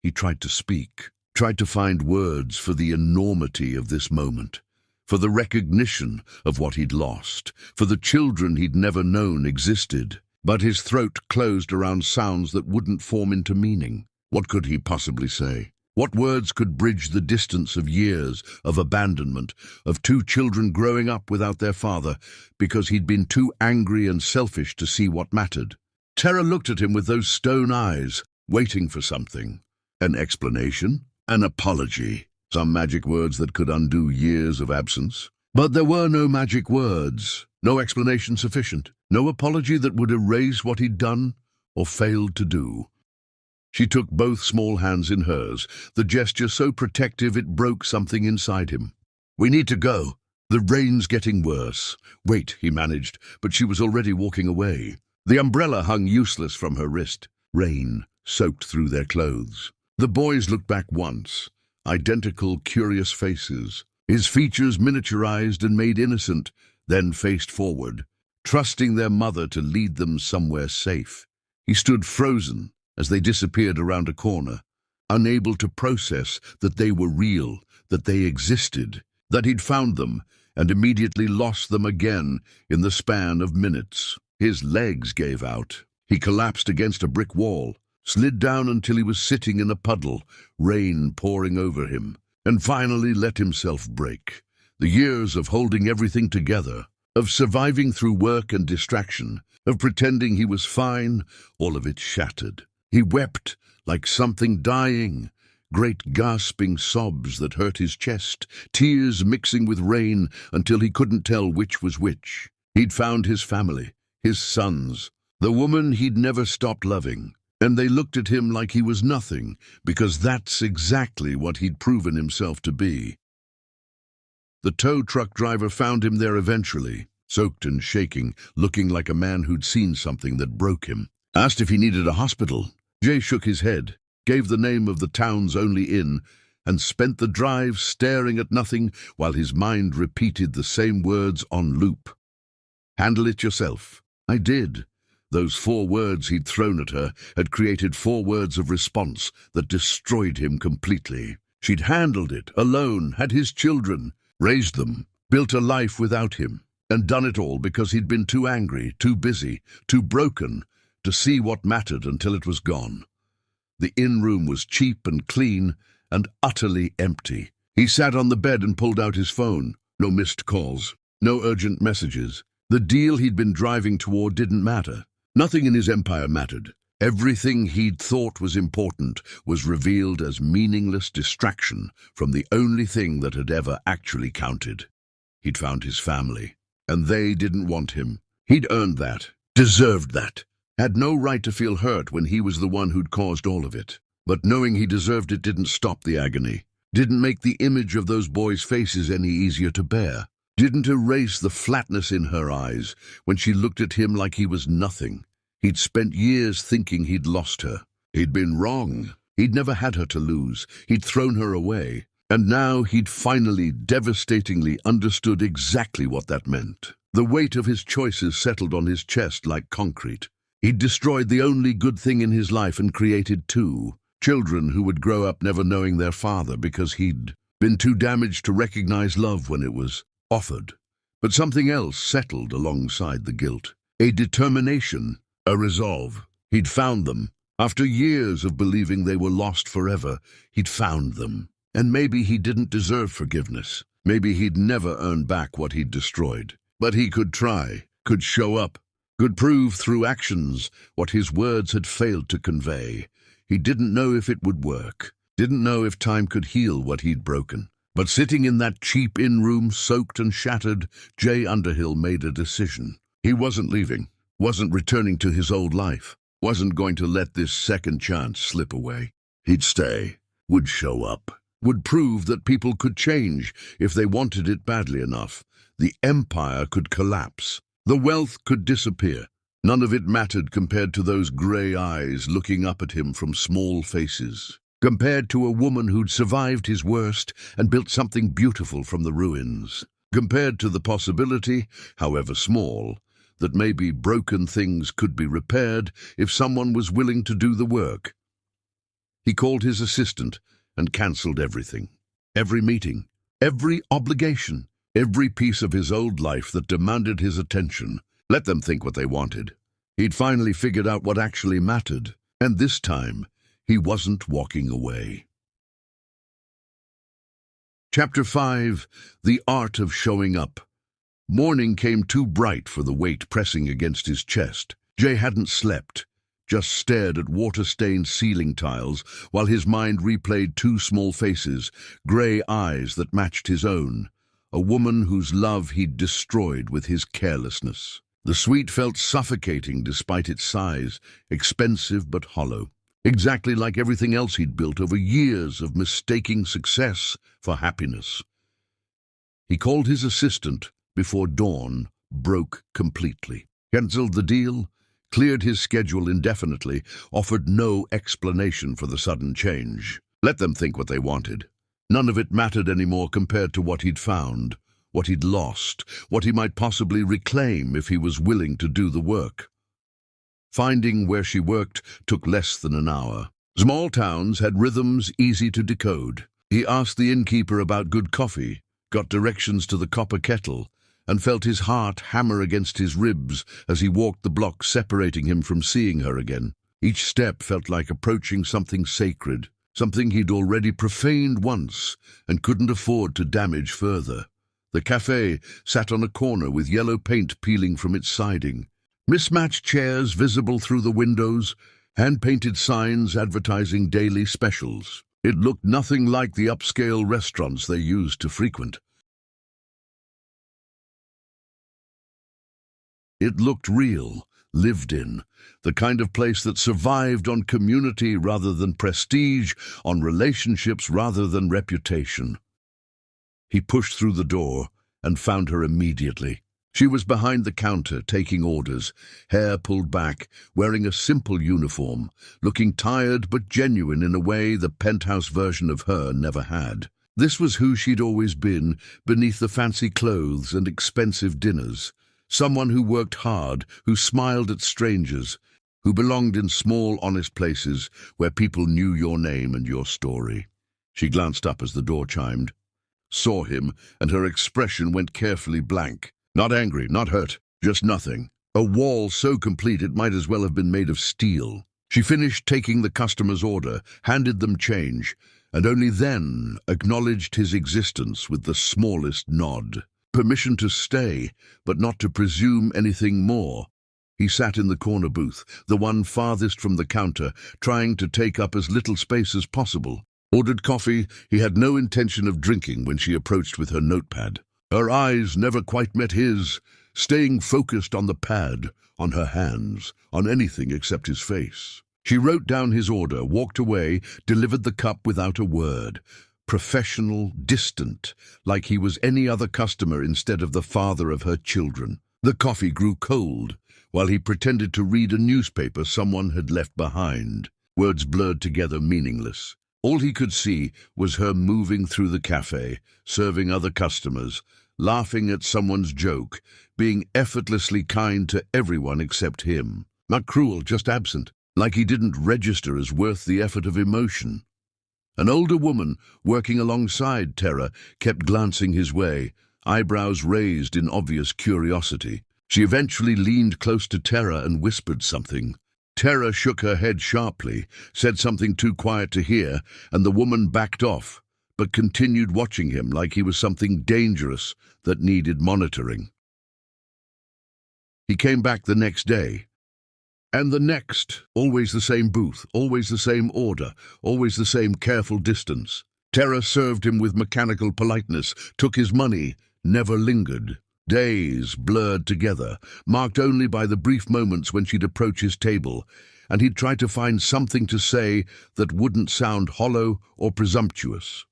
He tried to speak, tried to find words for the enormity of this moment, for the recognition of what he'd lost, for the children he'd never known existed. But his throat closed around sounds that wouldn't form into meaning. What could he possibly say? What words could bridge the distance of years of abandonment, of 2 children growing up without their father because he'd been too angry and selfish to see what mattered? Tara looked at him with those stone eyes, waiting for something. An explanation? An apology? Some magic words that could undo years of absence? But there were no magic words, no explanation sufficient, no apology that would erase what he'd done or failed to do. She took both small hands in hers, the gesture so protective it broke something inside him. We need to go. The rain's getting worse. Wait, he managed, but she was already walking away. The umbrella hung useless from her wrist. Rain soaked through their clothes. The boys looked back once, identical, curious faces, his features miniaturized and made innocent, then faced forward, trusting their mother to lead them somewhere safe. He stood frozen as they disappeared around a corner, unable to process that they were real, that they existed, that he'd found them and immediately lost them again in the span of minutes. His legs gave out. He collapsed against a brick wall, slid down until he was sitting in a puddle, rain pouring over him, and finally let himself break. The years of holding everything together, of surviving through work and distraction, of pretending he was fine, all of it shattered. He wept like something dying, great gasping sobs that hurt his chest, tears mixing with rain until he couldn't tell which was which. He'd found his family, his sons, the woman he'd never stopped loving, and they looked at him like he was nothing, because that's exactly what he'd proven himself to be. The tow truck driver found him there eventually, soaked and shaking, looking like a man who'd seen something that broke him. Asked if he needed a hospital. Jay shook his head, gave the name of the town's only inn, and spent the drive staring at nothing while his mind repeated the same words on loop. Handle it yourself. I did. Those 4 words he'd thrown at her had created 4 words of response that destroyed him completely. She'd handled it, alone, had his children, raised them, built a life without him, and done it all because he'd been too angry, too busy, too broken to see what mattered until it was gone. The inn room was cheap and clean and utterly empty. He sat on the bed and pulled out his phone. No missed calls, no urgent messages. The deal he'd been driving toward didn't matter. Nothing in his empire mattered. Everything he'd thought was important was revealed as meaningless distraction from the only thing that had ever actually counted. He'd found his family, and they didn't want him. He'd earned that, deserved that, had no right to feel hurt when he was the one who'd caused all of it. But knowing he deserved it didn't stop the agony, didn't make the image of those boys' faces any easier to bear, didn't erase the flatness in her eyes when she looked at him like he was nothing. He'd spent years thinking he'd lost her. He'd been wrong. He'd never had her to lose. He'd thrown her away. And now he'd finally, devastatingly understood exactly what that meant. The weight of his choices settled on his chest like concrete. He'd destroyed the only good thing in his life and created 2 children who would grow up never knowing their father because he'd been too damaged to recognize love when it was offered. But something else settled alongside the guilt. A determination, a resolve. He'd found them. After years of believing they were lost forever, he'd found them. And maybe he didn't deserve forgiveness. Maybe he'd never earn back what he'd destroyed. But he could try, could show up, could prove through actions what his words had failed to convey. He didn't know if it would work, didn't know if time could heal what he'd broken. But sitting in that cheap inn room, soaked and shattered, Jay Underhill made a decision. He wasn't leaving, wasn't returning to his old life, wasn't going to let this second chance slip away. He'd stay, would show up, would prove that people could change if they wanted it badly enough. The empire could collapse. The wealth could disappear. None of it mattered compared to those grey eyes looking up at him from small faces. Compared to a woman who'd survived his worst and built something beautiful from the ruins. Compared to the possibility, however small, that maybe broken things could be repaired if someone was willing to do the work. He called his assistant and cancelled everything. Every meeting, every obligation, every piece of his old life that demanded his attention. Let them think what they wanted. He'd finally figured out what actually mattered, and this time, he wasn't walking away. Chapter 5. The Art of Showing Up. Morning came too bright for the weight pressing against his chest. Jay hadn't slept, just stared at water-stained ceiling tiles while his mind replayed two small faces, grey eyes that matched his own, a woman whose love he'd destroyed with his carelessness. The suite felt suffocating despite its size, expensive but hollow. Exactly like everything else he'd built over years of mistaking success for happiness. He called his assistant before dawn broke completely. Cancelled the deal, cleared his schedule indefinitely, offered no explanation for the sudden change. Let them think what they wanted. None of it mattered anymore compared to what he'd found, what he'd lost, what he might possibly reclaim if he was willing to do the work. Finding where she worked took less than an hour. Small towns had rhythms easy to decode. He asked the innkeeper about good coffee, got directions to the copper kettle, and felt his heart hammer against his ribs as he walked the block separating him from seeing her again. Each step felt like approaching something sacred, something he'd already profaned once and couldn't afford to damage further. The cafe sat on a corner with yellow paint peeling from its siding. Mismatched chairs visible through the windows, hand-painted signs advertising daily specials. It looked nothing like the upscale restaurants they used to frequent. It looked real, lived in, the kind of place that survived on community rather than prestige, on relationships rather than reputation. He pushed through the door and found her immediately. She was behind the counter, taking orders, hair pulled back, wearing a simple uniform, looking tired but genuine in a way the penthouse version of her never had. This was who she'd always been, beneath the fancy clothes and expensive dinners. Someone who worked hard, who smiled at strangers, who belonged in small, honest places where people knew your name and your story. She glanced up as the door chimed, saw him, and her expression went carefully blank. Not angry, not hurt, just nothing. A wall so complete it might as well have been made of steel. She finished taking the customer's order, handed them change, and only then acknowledged his existence with the smallest nod. Permission to stay, but not to presume anything more. He sat in the corner booth, the one farthest from the counter, trying to take up as little space as possible. Ordered coffee. He had no intention of drinking when she approached with her notepad. Her eyes never quite met his, staying focused on the pad, on her hands, on anything except his face. She wrote down his order, walked away, delivered the cup without a word. Professional, distant, like he was any other customer instead of the father of her children. The coffee grew cold, while he pretended to read a newspaper someone had left behind. Words blurred together, meaningless. All he could see was her moving through the cafe, serving other customers, laughing at someone's joke, being effortlessly kind to everyone except him. Not cruel, just absent, like he didn't register as worth the effort of emotion. An older woman, working alongside Tara, kept glancing his way, eyebrows raised in obvious curiosity. She eventually leaned close to Tara and whispered something. Tara shook her head sharply, said something too quiet to hear, and the woman backed off, but continued watching him like he was something dangerous that needed monitoring. He came back the next day. And the next, always the same booth, always the same order, always the same careful distance. Terror served him with mechanical politeness, took his money, never lingered. Days blurred together, marked only by the brief moments when she'd approach his table, and he'd try to find something to say that wouldn't sound hollow or presumptuous.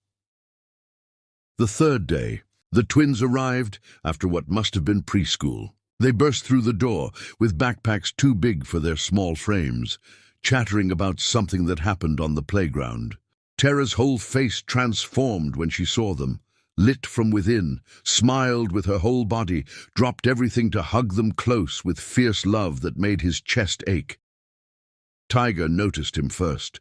The third day, the twins arrived after what must have been preschool. They burst through the door, with backpacks too big for their small frames, chattering about something that happened on the playground. Tara's whole face transformed when she saw them, lit from within, smiled with her whole body, dropped everything to hug them close with fierce love that made his chest ache. Tiger noticed him first.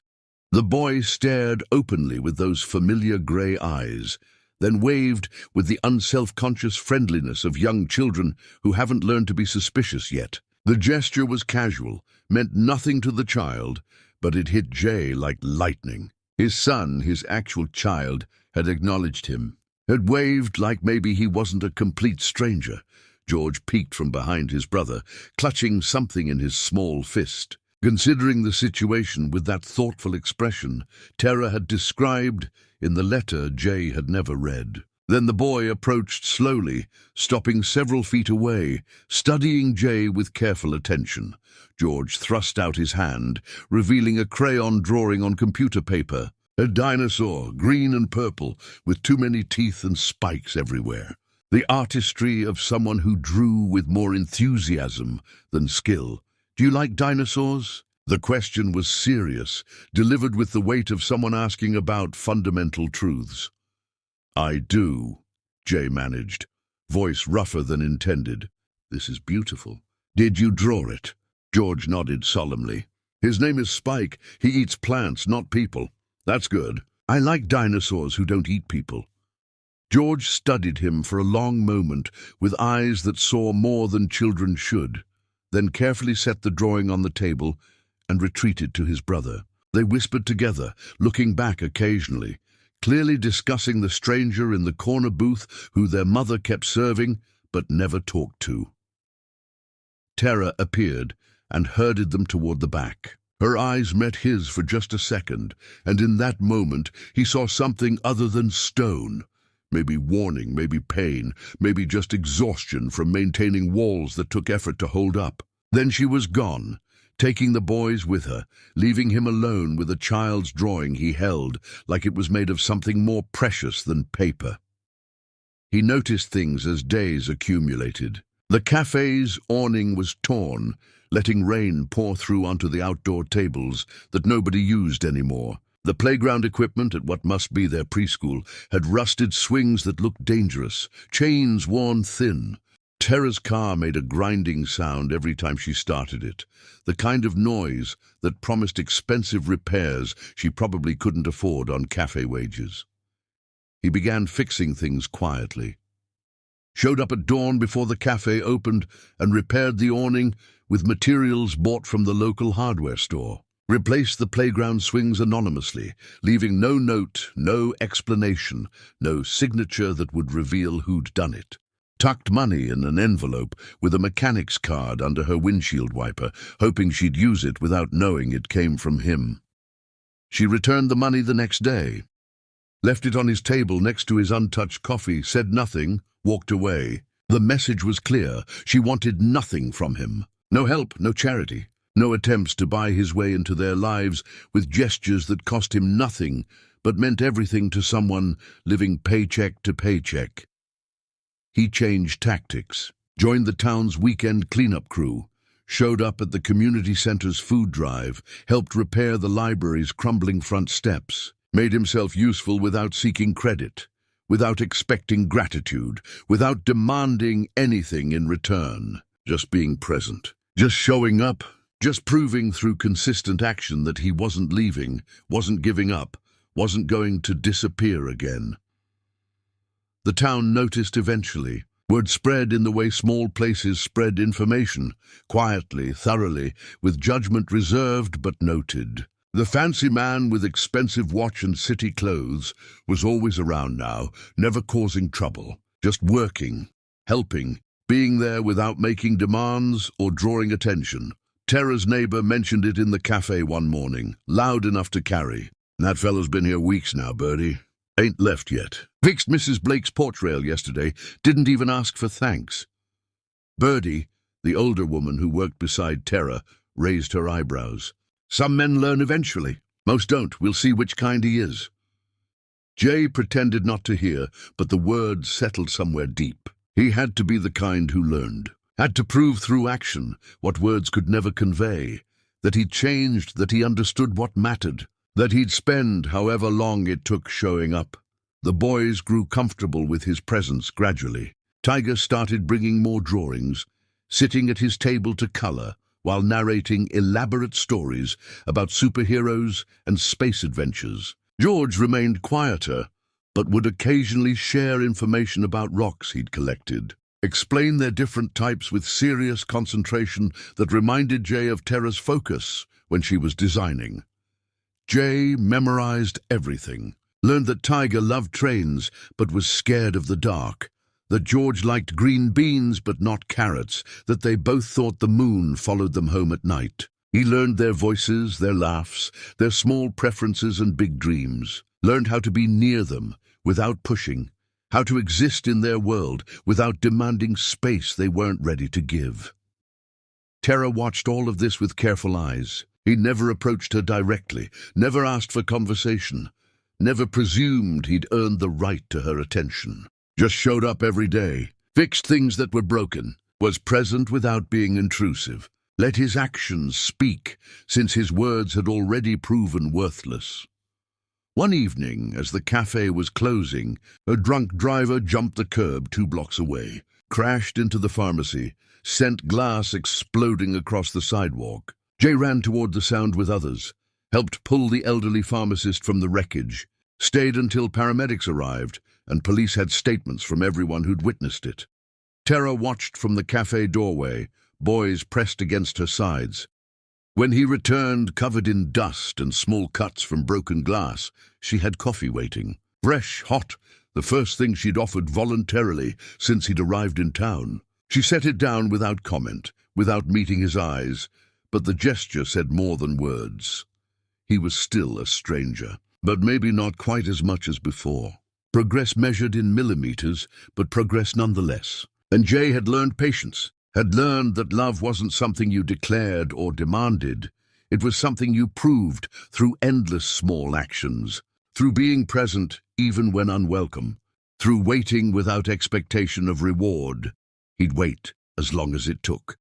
The boy stared openly with those familiar grey eyes, then waved with the unself-conscious friendliness of young children who haven't learned to be suspicious yet. The gesture was casual, meant nothing to the child, but it hit Jay like lightning. His son, his actual child, had acknowledged him, had waved like maybe he wasn't a complete stranger. George peeked from behind his brother, clutching something in his small fist. Considering the situation with that thoughtful expression Tara had described in the letter Jay had never read. Then the boy approached slowly, stopping several feet away, studying Jay with careful attention. George thrust out his hand, revealing a crayon drawing on computer paper. A dinosaur, green and purple, with too many teeth and spikes everywhere. The artistry of someone who drew with more enthusiasm than skill. "Do you like dinosaurs?" The question was serious, delivered with the weight of someone asking about fundamental truths. "I do," Jay managed, voice rougher than intended. "This is beautiful. Did you draw it?" George nodded solemnly. "His name is Spike. He eats plants, not people." "That's good. I like dinosaurs who don't eat people." George studied him for a long moment with eyes that saw more than children should, then carefully set the drawing on the table and retreated to his brother. They whispered together, looking back occasionally, clearly discussing the stranger in the corner booth who their mother kept serving but never talked to. Tara appeared and herded them toward the back. Her eyes met his for just a second, and in that moment he saw something other than stone. Maybe warning, maybe pain, maybe just exhaustion from maintaining walls that took effort to hold up. Then she was gone, taking the boys with her, leaving him alone with a child's drawing he held like it was made of something more precious than paper. He noticed things as days accumulated. The cafe's awning was torn, letting rain pour through onto the outdoor tables that nobody used anymore. The playground equipment at what must be their preschool had rusted swings that looked dangerous, chains worn thin. Tara's car made a grinding sound every time she started it, the kind of noise that promised expensive repairs she probably couldn't afford on cafe wages. He began fixing things quietly. Showed up at dawn before the cafe opened and repaired the awning with materials bought from the local hardware store. Replaced the playground swings anonymously, leaving no note, no explanation, no signature that would reveal who'd done it. Tucked money in an envelope with a mechanic's card under her windshield wiper, hoping she'd use it without knowing it came from him. She returned the money the next day, left it on his table next to his untouched coffee, said nothing, walked away. The message was clear. She wanted nothing from him. No help, no charity, no attempts to buy his way into their lives with gestures that cost him nothing but meant everything to someone living paycheck to paycheck. He changed tactics, joined the town's weekend cleanup crew, showed up at the community center's food drive, helped repair the library's crumbling front steps, made himself useful without seeking credit, without expecting gratitude, without demanding anything in return, just being present, just showing up, just proving through consistent action that he wasn't leaving, wasn't giving up, wasn't going to disappear again. The town noticed eventually. Word spread in the way small places spread information, quietly, thoroughly, with judgment reserved but noted. The fancy man with expensive watch and city clothes was always around now, never causing trouble, just working, helping, being there without making demands or drawing attention. Tara's neighbor mentioned it in the cafe one morning, loud enough to carry. "That fellow's been here weeks now, Birdie. Ain't left yet. Fixed Mrs. Blake's porch rail yesterday, didn't even ask for thanks." Birdie, the older woman who worked beside Tara, raised her eyebrows. "Some men learn eventually. Most don't. We'll see which kind he is." Jay pretended not to hear, but the words settled somewhere deep. He had to be the kind who learned, had to prove through action what words could never convey, that he'd changed, that he understood what mattered, that he'd spend however long it took showing up. The boys grew comfortable with his presence gradually. Tiger started bringing more drawings, sitting at his table to color, while narrating elaborate stories about superheroes and space adventures. George remained quieter, but would occasionally share information about rocks he'd collected, explain their different types with serious concentration that reminded Jay of Tara's focus when she was designing. Jay memorized everything, learned that Tiger loved trains but was scared of the dark, that George liked green beans but not carrots, that they both thought the moon followed them home at night. He learned their voices, their laughs, their small preferences and big dreams, learned how to be near them without pushing, how to exist in their world without demanding space they weren't ready to give. Tara watched all of this with careful eyes. He never approached her directly, never asked for conversation, never presumed he'd earned the right to her attention. Just showed up every day, fixed things that were broken, was present without being intrusive, let his actions speak, since his words had already proven worthless. One evening, as the cafe was closing, a drunk driver jumped the curb 2 blocks away, crashed into the pharmacy, sent glass exploding across the sidewalk. Jay ran toward the sound with others, helped pull the elderly pharmacist from the wreckage, stayed until paramedics arrived, and police had statements from everyone who'd witnessed it. Tara watched from the cafe doorway, boys pressed against her sides. When he returned, covered in dust and small cuts from broken glass, she had coffee waiting. Fresh, hot, the first thing she'd offered voluntarily since he'd arrived in town. She set it down without comment, without meeting his eyes, but the gesture said more than words. He was still a stranger, but maybe not quite as much as before. Progress measured in millimeters, but progress nonetheless. And Jay had learned patience, had learned that love wasn't something you declared or demanded. It was something you proved through endless small actions, through being present even when unwelcome, through waiting without expectation of reward. He'd wait as long as it took.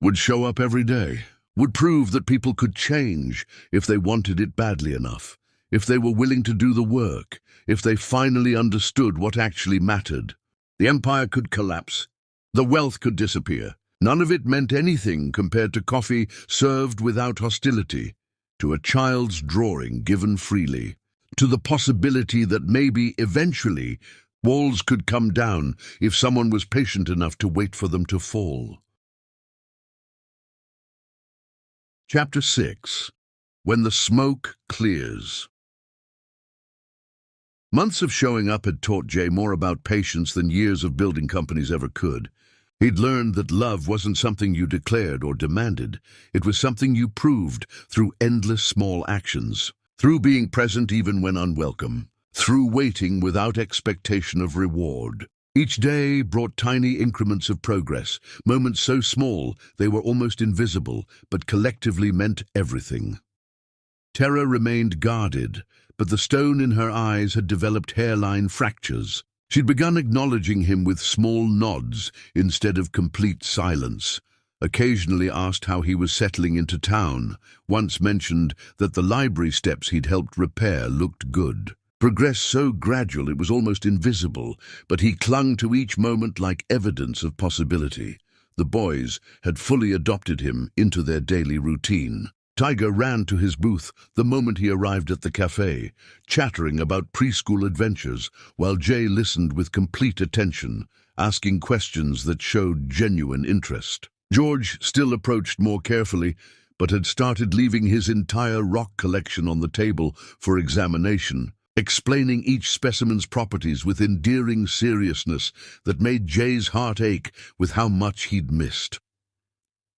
Would show up every day, would prove that people could change if they wanted it badly enough, if they were willing to do the work, if they finally understood what actually mattered. The empire could collapse. The wealth could disappear. None of it meant anything compared to coffee served without hostility, to a child's drawing given freely, to the possibility that maybe, eventually, walls could come down if someone was patient enough to wait for them to fall. Chapter 6. When the Smoke Clears. Months of showing up had taught Jay more about patience than years of building companies ever could. He'd learned that love wasn't something you declared or demanded. It was something you proved through endless small actions, through being present even when unwelcome, through waiting without expectation of reward. Each day brought tiny increments of progress, moments so small they were almost invisible, but collectively meant everything. Tara remained guarded, but the stone in her eyes had developed hairline fractures. She'd begun acknowledging him with small nods instead of complete silence, occasionally asked how he was settling into town, once mentioned that the library steps he'd helped repair looked good. Progress so gradual it was almost invisible, but he clung to each moment like evidence of possibility. The boys had fully adopted him into their daily routine. Tiger ran to his booth the moment he arrived at the cafe, chattering about preschool adventures, while Jay listened with complete attention, asking questions that showed genuine interest. George still approached more carefully, but had started leaving his entire rock collection on the table for examination, explaining each specimen's properties with endearing seriousness that made Jay's heart ache with how much he'd missed.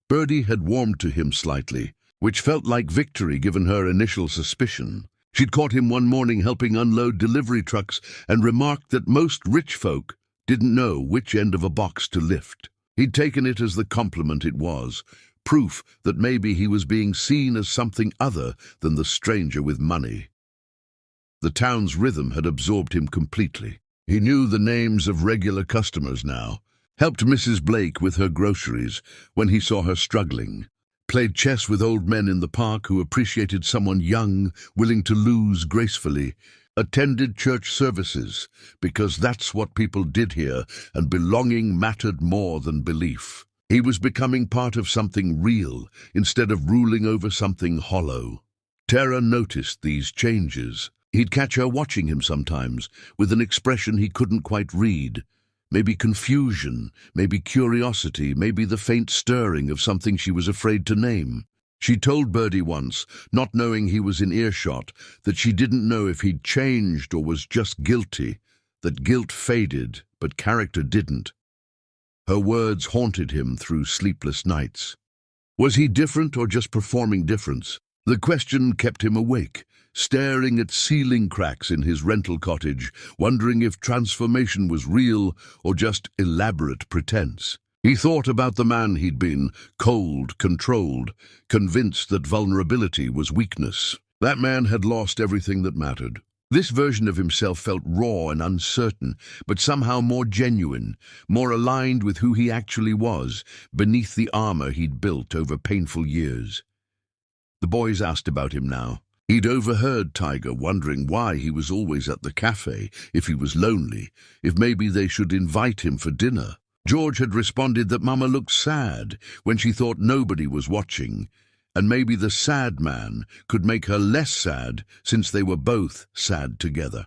Birdie had warmed to him slightly, which felt like victory given her initial suspicion. She'd caught him one morning helping unload delivery trucks and remarked that most rich folk didn't know which end of a box to lift. He'd taken it as the compliment it was, proof that maybe he was being seen as something other than the stranger with money. The town's rhythm had absorbed him completely. He knew the names of regular customers now, helped Mrs. Blake with her groceries when he saw her struggling, played chess with old men in the park who appreciated someone young, willing to lose gracefully, attended church services, because that's what people did here, and belonging mattered more than belief. He was becoming part of something real, instead of ruling over something hollow. Tara noticed these changes. He'd catch her watching him sometimes, with an expression he couldn't quite read. Maybe confusion, maybe curiosity, maybe the faint stirring of something she was afraid to name. She told Birdie once, not knowing he was in earshot, that she didn't know if he'd changed or was just guilty, that guilt faded, but character didn't. Her words haunted him through sleepless nights. Was he different or just performing difference? The question kept him awake, staring at ceiling cracks in his rental cottage, wondering if transformation was real or just elaborate pretense. He thought about the man he'd been, cold, controlled, convinced that vulnerability was weakness. That man had lost everything that mattered. This version of himself felt raw and uncertain, but somehow more genuine, more aligned with who he actually was, beneath the armor he'd built over painful years. The boys asked about him now. He'd overheard Tiger wondering why he was always at the cafe, if he was lonely, if maybe they should invite him for dinner. George had responded that Mama looked sad when she thought nobody was watching, and maybe the sad man could make her less sad since they were both sad together.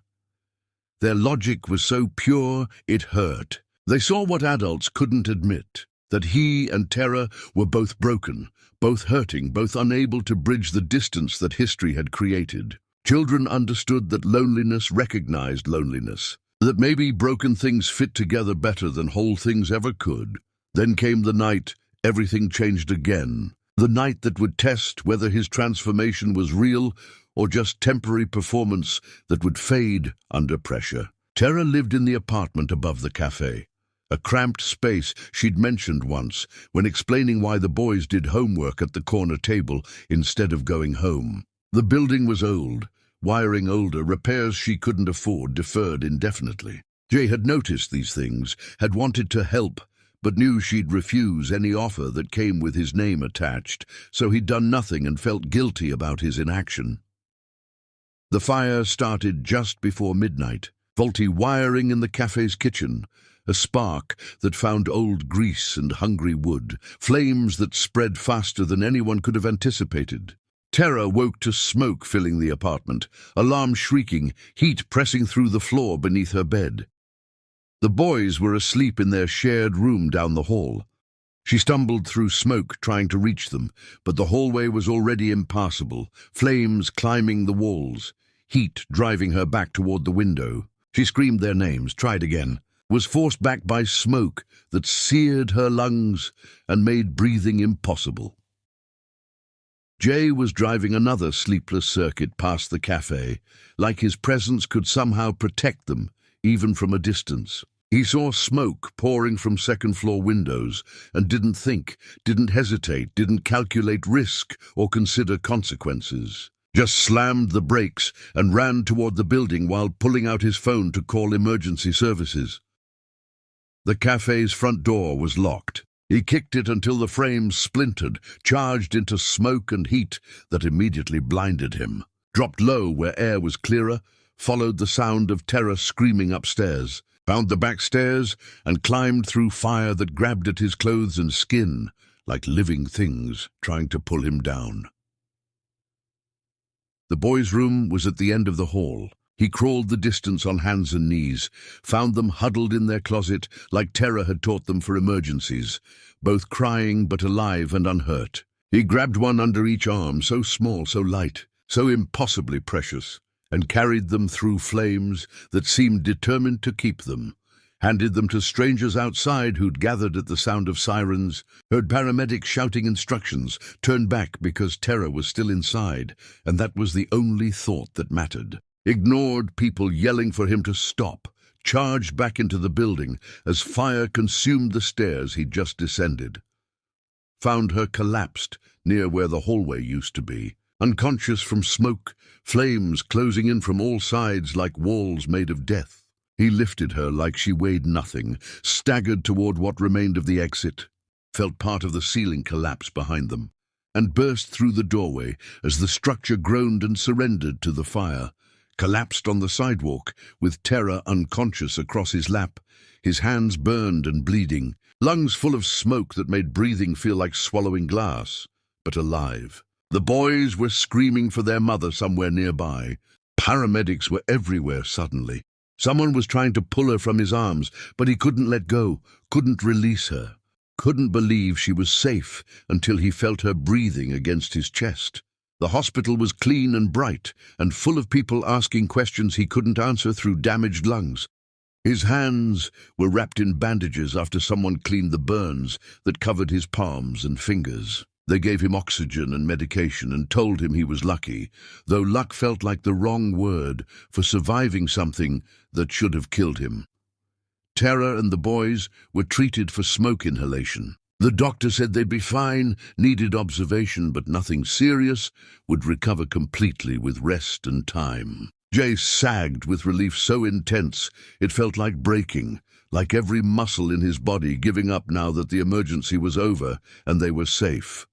Their logic was so pure it hurt. They saw what adults couldn't admit, that he and Tara were both broken, both hurting, both unable to bridge the distance that history had created. Children understood that loneliness recognized loneliness, that maybe broken things fit together better than whole things ever could. Then came the night everything changed again, the night that would test whether his transformation was real or just temporary performance that would fade under pressure. Tara lived in the apartment above the cafe, a cramped space she'd mentioned once when explaining why the boys did homework at the corner table instead of going home. The building was old, wiring older, repairs she couldn't afford deferred indefinitely. Jay had noticed these things, had wanted to help, but knew she'd refuse any offer that came with his name attached, so he'd done nothing and felt guilty about his inaction. The fire started just before midnight, faulty wiring in the cafe's kitchen, a spark that found old grease and hungry wood, flames that spread faster than anyone could have anticipated. Tara woke to smoke filling the apartment, alarm shrieking, heat pressing through the floor beneath her bed. The boys were asleep in their shared room down the hall. She stumbled through smoke trying to reach them, but the hallway was already impassable, flames climbing the walls, heat driving her back toward the window. She screamed their names, tried again, was forced back by smoke that seared her lungs and made breathing impossible. Jay was driving another sleepless circuit past the cafe, like his presence could somehow protect them, even from a distance. He saw smoke pouring from second-floor windows and didn't think, didn't hesitate, didn't calculate risk or consider consequences. Just slammed the brakes and ran toward the building while pulling out his phone to call emergency services. The cafe's front door was locked. He kicked it until the frame splintered, charged into smoke and heat that immediately blinded him. Dropped low where air was clearer, followed the sound of terror screaming upstairs, found the back stairs, and climbed through fire that grabbed at his clothes and skin, like living things trying to pull him down. The boys' room was at the end of the hall. He crawled the distance on hands and knees, found them huddled in their closet like Tara had taught them for emergencies, both crying but alive and unhurt. He grabbed one under each arm, so small, so light, so impossibly precious, and carried them through flames that seemed determined to keep them, handed them to strangers outside who'd gathered at the sound of sirens, heard paramedics shouting instructions, turned back because terror was still inside, and that was the only thought that mattered. Ignored people yelling for him to stop, charged back into the building as fire consumed the stairs he'd just descended. Found her collapsed near where the hallway used to be, unconscious from smoke, flames closing in from all sides like walls made of death. He lifted her like she weighed nothing, staggered toward what remained of the exit, felt part of the ceiling collapse behind them, and burst through the doorway as the structure groaned and surrendered to the fire. Collapsed on the sidewalk, with terror unconscious across his lap, his hands burned and bleeding, lungs full of smoke that made breathing feel like swallowing glass, but alive. The boys were screaming for their mother somewhere nearby. Paramedics were everywhere suddenly. Someone was trying to pull her from his arms, but he couldn't let go, couldn't release her. Couldn't believe she was safe until he felt her breathing against his chest. The hospital was clean and bright, and full of people asking questions he couldn't answer through damaged lungs. His hands were wrapped in bandages after someone cleaned the burns that covered his palms and fingers. They gave him oxygen and medication and told him he was lucky, though luck felt like the wrong word for surviving something that should have killed him. Tara and the boys were treated for smoke inhalation. The doctor said they'd be fine, needed observation, but nothing serious, would recover completely with rest and time. Jay sagged with relief so intense it felt like breaking, like every muscle in his body giving up now that the emergency was over and they were safe.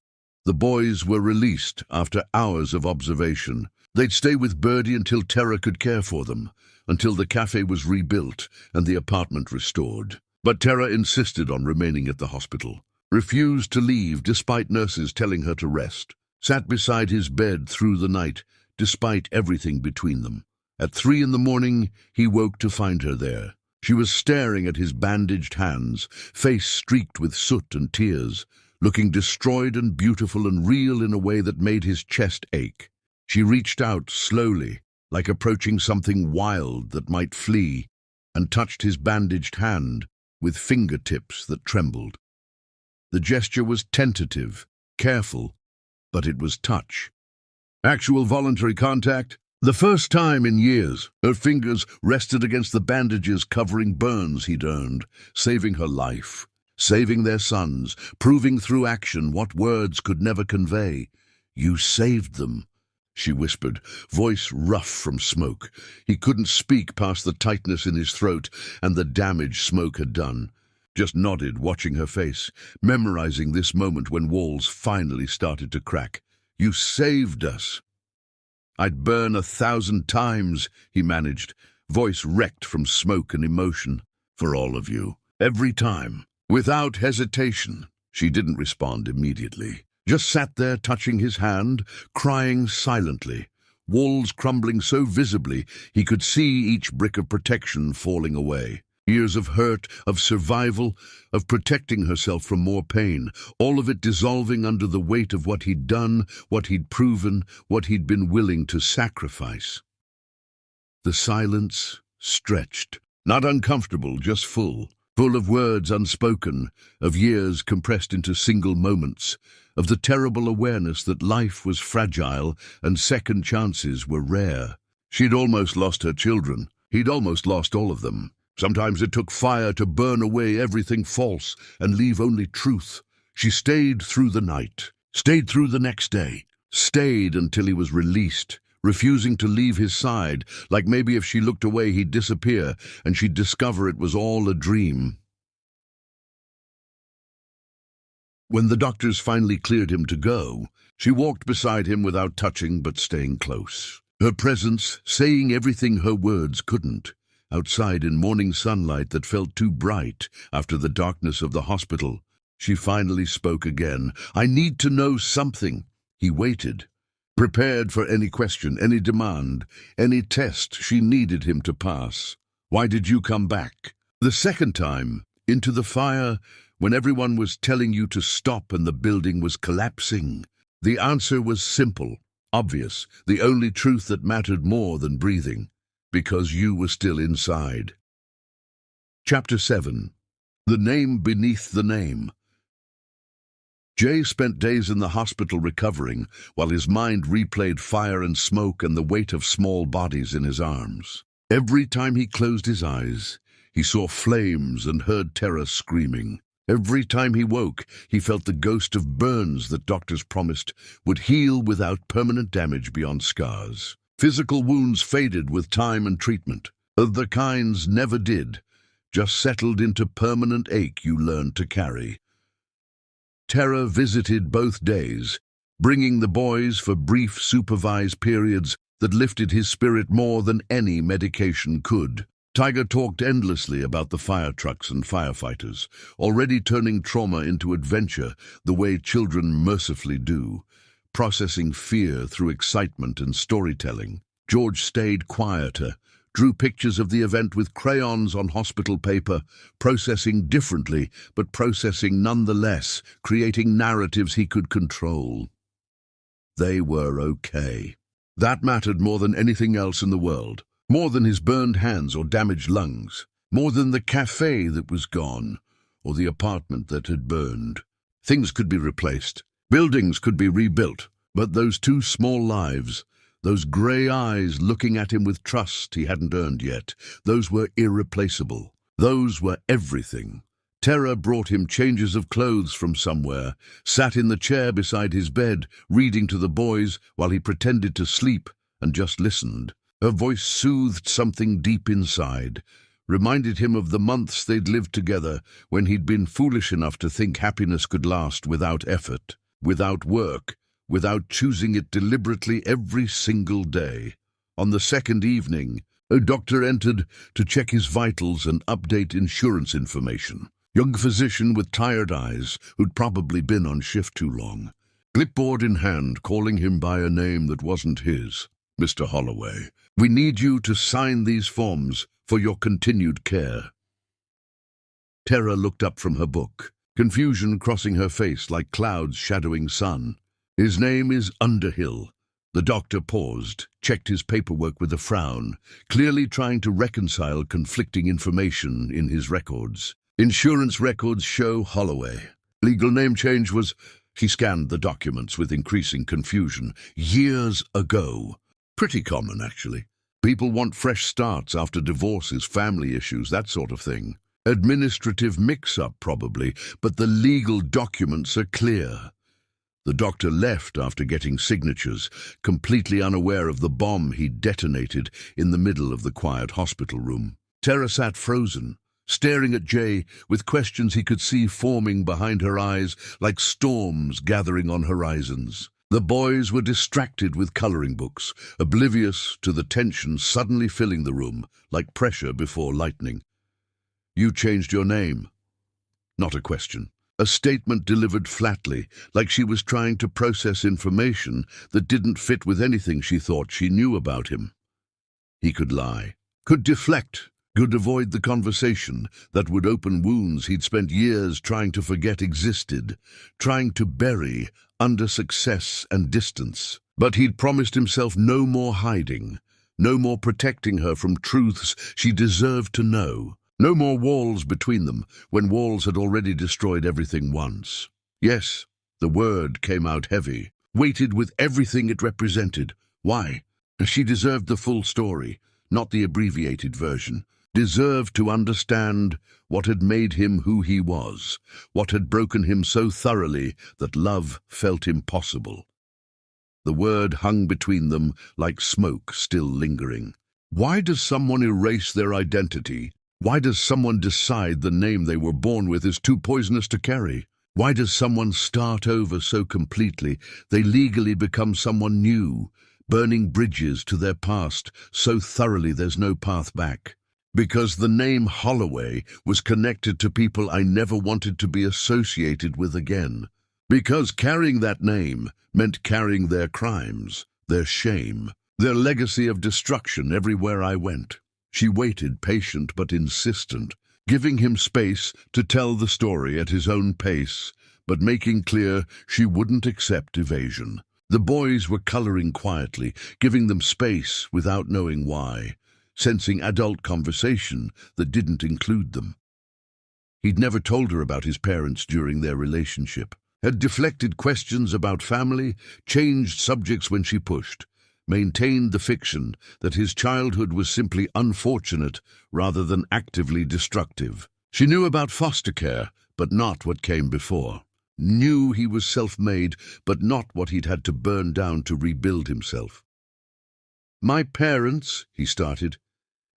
The boys were released after hours of observation. They'd stay with Birdie until Tara could care for them, until the cafe was rebuilt and the apartment restored. But Tara insisted on remaining at the hospital, refused to leave despite nurses telling her to rest, sat beside his bed through the night, despite everything between them. At 3 a.m, he woke to find her there. She was staring at his bandaged hands, face streaked with soot and tears, looking destroyed and beautiful and real in a way that made his chest ache. She reached out slowly, like approaching something wild that might flee, and touched his bandaged hand with fingertips that trembled. The gesture was tentative, careful, but it was touch. Actual voluntary contact. The first time in years, her fingers rested against the bandages covering burns he'd earned, saving her life, saving their sons, proving through action what words could never convey. "You saved them," she whispered, voice rough from smoke. He couldn't speak past the tightness in his throat and the damage smoke had done. Just nodded, watching her face, memorizing this moment when walls finally started to crack. "You saved us." "I'd burn 1,000 times, he managed, voice wrecked from smoke and emotion. "For all of you. Every time." Without hesitation. She didn't respond immediately. Just sat there touching his hand, crying silently. Walls crumbling so visibly he could see each brick of protection falling away. Years of hurt, of survival, of protecting herself from more pain, all of it dissolving under the weight of what he'd done, what he'd proven, what he'd been willing to sacrifice. The silence stretched, not uncomfortable, just full of words unspoken, of years compressed into single moments, of the terrible awareness that life was fragile and second chances were rare. She'd almost lost her children. He'd almost lost all of them. Sometimes it took fire to burn away everything false and leave only truth. She stayed through the night, stayed through the next day, stayed until he was released, refusing to leave his side, like maybe if she looked away he'd disappear and she'd discover it was all a dream. When the doctors finally cleared him to go, she walked beside him without touching but staying close. Her presence saying everything her words couldn't. Outside in morning sunlight that felt too bright after the darkness of the hospital, she finally spoke again. "I need to know something." He waited, prepared for any question, any demand, any test she needed him to pass. "Why did you come back?" "The second time, into the fire, when everyone was telling you to stop and the building was collapsing." The answer was simple, Obvious, the only truth that mattered more than breathing, because you were still inside. Chapter 7. The Name Beneath the Name. Jay spent days in the hospital recovering, while his mind replayed fire and smoke and the weight of small bodies in his arms. Every time he closed his eyes, he saw flames and heard terror screaming. Every time he woke, he felt the ghost of burns that doctors promised would heal without permanent damage beyond scars. Physical wounds faded with time and treatment. The kinds never did, just settled into permanent ache you learned to carry. Terror visited both days, bringing the boys for brief supervised periods that lifted his spirit more than any medication could. Tiger talked endlessly about the fire trucks and firefighters, already turning trauma into adventure the way children mercifully do, processing fear through excitement and storytelling. George stayed quieter, drew pictures of the event with crayons on hospital paper, processing differently, but processing nonetheless, creating narratives he could control. They were okay. That mattered more than anything else in the world. More than his burned hands or damaged lungs, more than the cafe that was gone, or the apartment that had burned. Things could be replaced, buildings could be rebuilt, but those two small lives, those grey eyes looking at him with trust he hadn't earned yet, those were irreplaceable. Those were everything. Terror brought him changes of clothes from somewhere, sat in the chair beside his bed, reading to the boys while he pretended to sleep and just listened. Her voice soothed something deep inside, reminded him of the months they'd lived together when he'd been foolish enough to think happiness could last without effort, without work, without choosing it deliberately every single day. On the second evening, a doctor entered to check his vitals and update insurance information. Young physician with tired eyes who'd probably been on shift too long. Clipboard in hand, calling him by a name that wasn't his. Mr. Holloway, we need you to sign these forms for your continued care. Terra looked up from her book, confusion crossing her face like clouds shadowing sun. His name is Underhill. The doctor paused, checked his paperwork with a frown, clearly trying to reconcile conflicting information in his records. Insurance records show Holloway. Legal name change was... He scanned the documents with increasing confusion. Years ago. Pretty common, actually. People want fresh starts after divorces, family issues, that sort of thing. Administrative mix-up, probably, but the legal documents are clear. The doctor left after getting signatures, completely unaware of the bomb he'd detonated in the middle of the quiet hospital room. Terra sat frozen, staring at Jay with questions he could see forming behind her eyes like storms gathering on horizons. The boys were distracted with coloring books, oblivious to the tension suddenly filling the room, like pressure before lightning. You changed your name. Not a question. A statement delivered flatly, like she was trying to process information that didn't fit with anything she thought she knew about him. He could lie, could deflect, could avoid the conversation that would open wounds he'd spent years trying to forget existed, trying to bury under success and distance. But he'd promised himself no more hiding, no more protecting her from truths she deserved to know, no more walls between them when walls had already destroyed everything once. Yes, the word came out heavy, weighted with everything it represented. Why? She deserved the full story, not the abbreviated version. Deserved to understand what had made him who he was, what had broken him so thoroughly that love felt impossible. The word hung between them like smoke still lingering. Why does someone erase their identity? Why does someone decide the name they were born with is too poisonous to carry? Why does someone start over so completely they legally become someone new, burning bridges to their past so thoroughly there's no path back? Because the name Holloway was connected to people I never wanted to be associated with again. Because carrying that name meant carrying their crimes, their shame, their legacy of destruction everywhere I went. She waited, patient but insistent, giving him space to tell the story at his own pace, but making clear she wouldn't accept evasion. The boys were coloring quietly, giving them space without knowing why, sensing adult conversation that didn't include them. He'd never told her about his parents during their relationship, had deflected questions about family, changed subjects when she pushed, maintained the fiction that his childhood was simply unfortunate rather than actively destructive. She knew about foster care, but not what came before. Knew he was self-made, but not what he'd had to burn down to rebuild himself. "My parents," he started,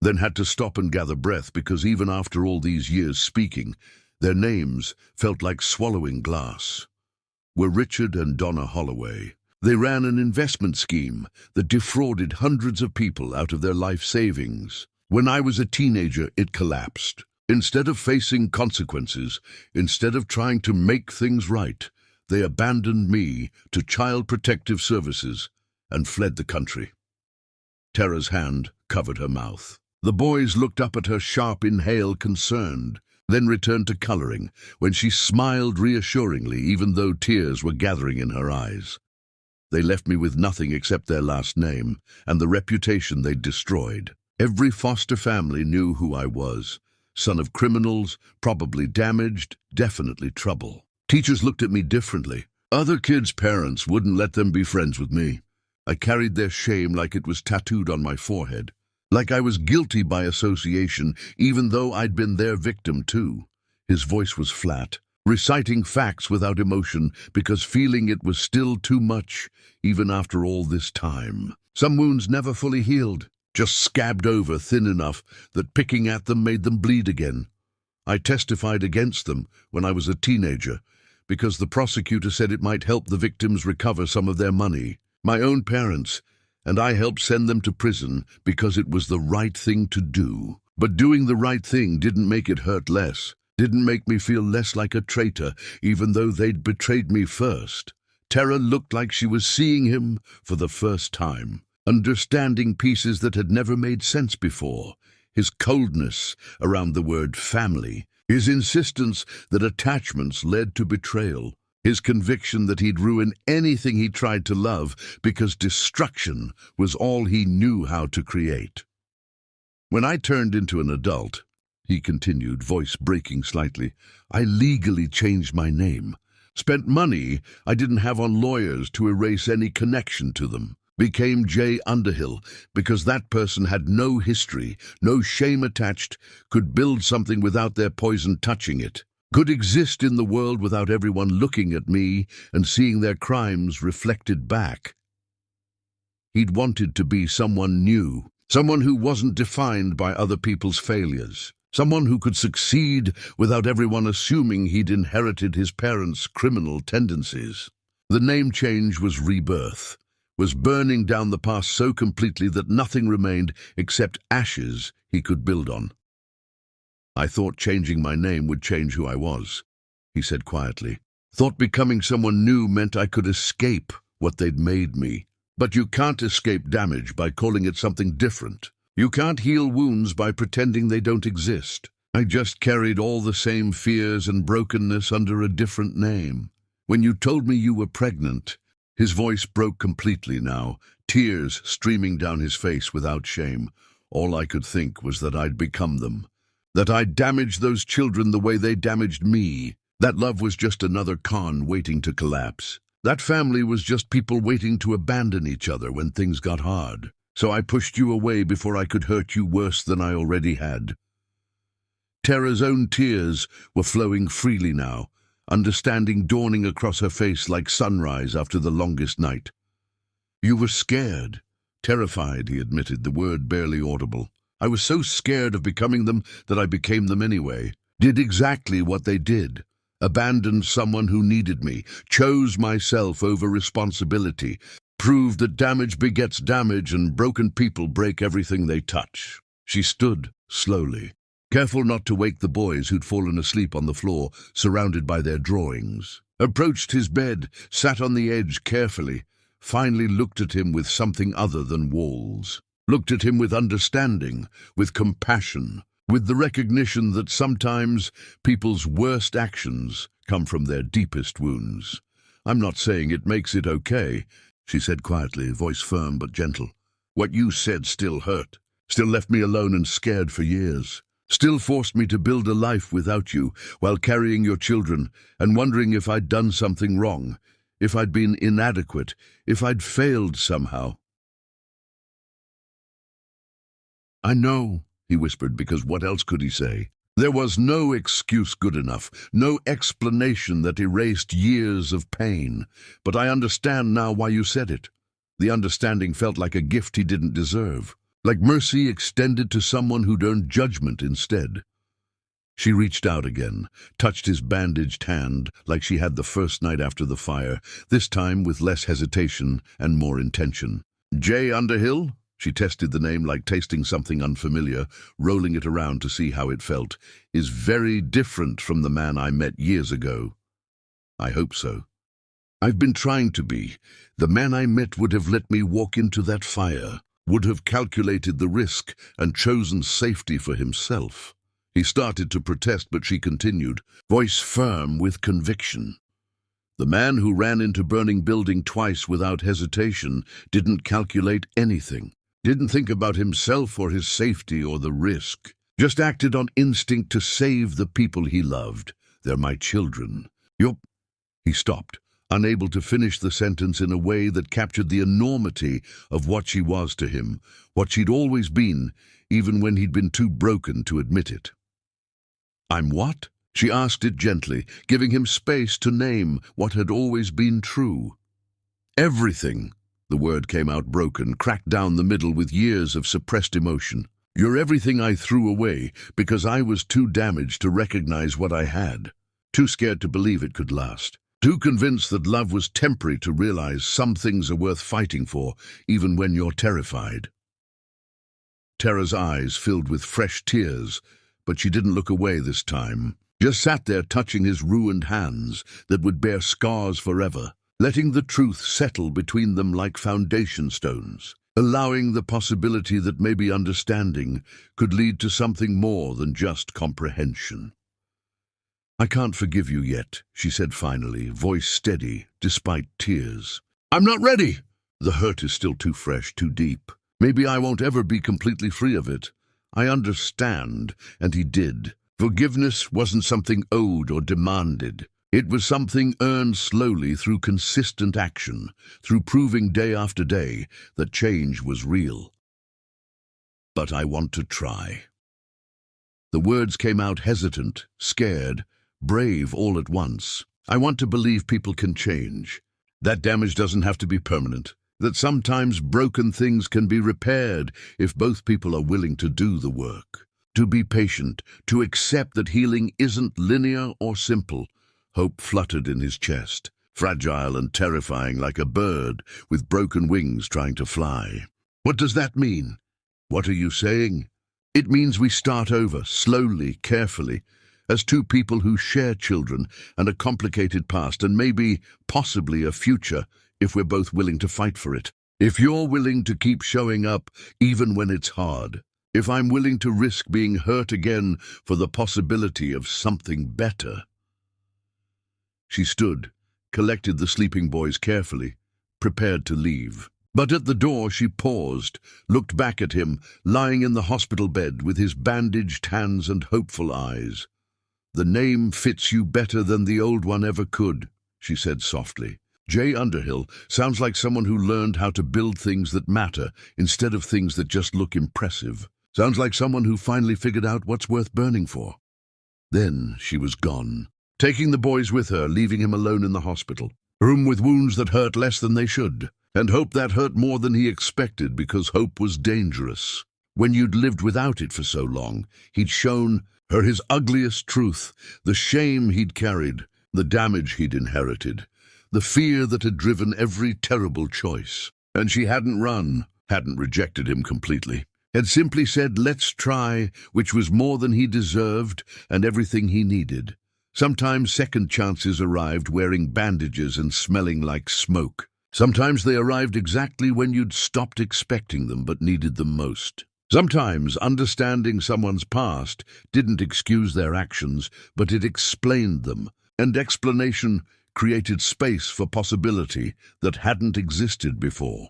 then had to stop and gather breath because even after all these years speaking, their names felt like swallowing glass. Were Richard and Donna Holloway. They ran an investment scheme that defrauded hundreds of people out of their life savings. When I was a teenager, it collapsed. Instead of facing consequences, instead of trying to make things right, they abandoned me to Child Protective Services and fled the country. Tara's hand covered her mouth. The boys looked up at her sharp inhale, concerned, then returned to coloring, when she smiled reassuringly even though tears were gathering in her eyes. They left me with nothing except their last name and the reputation they'd destroyed. Every foster family knew who I was. Son of criminals, probably damaged, definitely trouble. Teachers looked at me differently. Other kids' parents wouldn't let them be friends with me. I carried their shame like it was tattooed on my forehead. Like I was guilty by association, even though I'd been their victim too. His voice was flat, reciting facts without emotion because feeling it was still too much, even after all this time. Some wounds never fully healed, just scabbed over thin enough that picking at them made them bleed again. I testified against them when I was a teenager because the prosecutor said it might help the victims recover some of their money. My own parents, and I helped send them to prison because it was the right thing to do. But doing the right thing didn't make it hurt less, didn't make me feel less like a traitor, even though they'd betrayed me first. Tara looked like she was seeing him for the first time, understanding pieces that had never made sense before. His coldness around the word family, his insistence that attachments led to betrayal, his conviction that he'd ruin anything he tried to love because destruction was all he knew how to create. When I turned into an adult, he continued, voice breaking slightly, I legally changed my name. Spent money I didn't have on lawyers to erase any connection to them. Became Jay Underhill because that person had no history, no shame attached, could build something without their poison touching it, could exist in the world without everyone looking at me and seeing their crimes reflected back. He'd wanted to be someone new, someone who wasn't defined by other people's failures, someone who could succeed without everyone assuming he'd inherited his parents' criminal tendencies. The name change was rebirth, was burning down the past so completely that nothing remained except ashes he could build on. I thought changing my name would change who I was, he said quietly. Thought becoming someone new meant I could escape what they'd made me. But you can't escape damage by calling it something different. You can't heal wounds by pretending they don't exist. I just carried all the same fears and brokenness under a different name. When you told me you were pregnant, his voice broke completely now, tears streaming down his face without shame. All I could think was that I'd become them, that I'd damaged those children the way they damaged me. That love was just another con waiting to collapse. That family was just people waiting to abandon each other when things got hard. So I pushed you away before I could hurt you worse than I already had. Tara's own tears were flowing freely now, understanding dawning across her face like sunrise after the longest night. You were scared, terrified, he admitted, the word barely audible. I was so scared of becoming them that I became them anyway. Did exactly what they did. Abandoned someone who needed me, chose myself over responsibility, proved that damage begets damage and broken people break everything they touch. She stood slowly, careful not to wake the boys who'd fallen asleep on the floor, surrounded by their drawings. Approached his bed, sat on the edge carefully, finally looked at him with something other than walls. Looked at him with understanding, with compassion, with the recognition that sometimes people's worst actions come from their deepest wounds. I'm not saying it makes it okay. she said quietly, voice firm but gentle. What you said still hurt, still left me alone and scared for years, still forced me to build a life without you while carrying your children and wondering if I'd done something wrong, if I'd been inadequate, if I'd failed somehow. I know, he whispered, because what else could he say? There was no excuse good enough, no explanation that erased years of pain. But I understand now why you said it. The understanding felt like a gift he didn't deserve, like mercy extended to someone who'd earned judgment instead. She reached out again, touched his bandaged hand like she had the first night after the fire, this time with less hesitation and more intention. Jay Underhill? She tested the name like tasting something unfamiliar, rolling it around to see how it felt. Is very different from the man I met years ago. I hope so. I've been trying to be. The man I met would have let me walk into that fire, would have calculated the risk and chosen safety for himself. He started to protest, but she continued, voice firm with conviction. The man who ran into burning building twice without hesitation didn't calculate anything. Didn't think about himself or his safety or the risk. Just acted on instinct to save the people he loved. They're my children. He stopped, unable to finish the sentence in a way that captured the enormity of what she was to him, what she'd always been, even when he'd been too broken to admit it. I'm what? She asked it gently, giving him space to name what had always been true. Everything. The word came out broken, cracked down the middle with years of suppressed emotion. You're everything I threw away because I was too damaged to recognize what I had, too scared to believe it could last, too convinced that love was temporary to realize some things are worth fighting for, even when you're terrified. Tara's eyes filled with fresh tears, but she didn't look away this time, just sat there touching his ruined hands that would bear scars forever, letting the truth settle between them like foundation stones, allowing the possibility that maybe understanding could lead to something more than just comprehension. I can't forgive you yet, she said finally, voice steady, despite tears. I'm not ready! The hurt is still too fresh, too deep. Maybe I won't ever be completely free of it. I understand, and he did. Forgiveness wasn't something owed or demanded. It was something earned slowly through consistent action, through proving day after day that change was real. But I want to try. The words came out hesitant, scared, brave all at once. I want to believe people can change. That damage doesn't have to be permanent. That sometimes broken things can be repaired if both people are willing to do the work. To be patient, to accept that healing isn't linear or simple. Hope fluttered in his chest, fragile and terrifying like a bird with broken wings trying to fly. What does that mean? What are you saying? It means we start over, slowly, carefully, as two people who share children and a complicated past and maybe, possibly a future, if we're both willing to fight for it. If you're willing to keep showing up even when it's hard. If I'm willing to risk being hurt again for the possibility of something better. She stood, collected the sleeping boys carefully, prepared to leave. But at the door she paused, looked back at him, lying in the hospital bed with his bandaged hands and hopeful eyes. The name fits you better than the old one ever could, she said softly. Jay Underhill sounds like someone who learned how to build things that matter instead of things that just look impressive. Sounds like someone who finally figured out what's worth burning for. Then she was gone, taking the boys with her, leaving him alone in the hospital. A room with wounds that hurt less than they should, and hope that hurt more than he expected because hope was dangerous. When you'd lived without it for so long, he'd shown her his ugliest truth, the shame he'd carried, the damage he'd inherited, the fear that had driven every terrible choice. And she hadn't run, hadn't rejected him completely, had simply said, let's try, which was more than he deserved and everything he needed. Sometimes second chances arrived wearing bandages and smelling like smoke. Sometimes they arrived exactly when you'd stopped expecting them but needed them most. Sometimes understanding someone's past didn't excuse their actions, but it explained them, and explanation created space for possibility that hadn't existed before.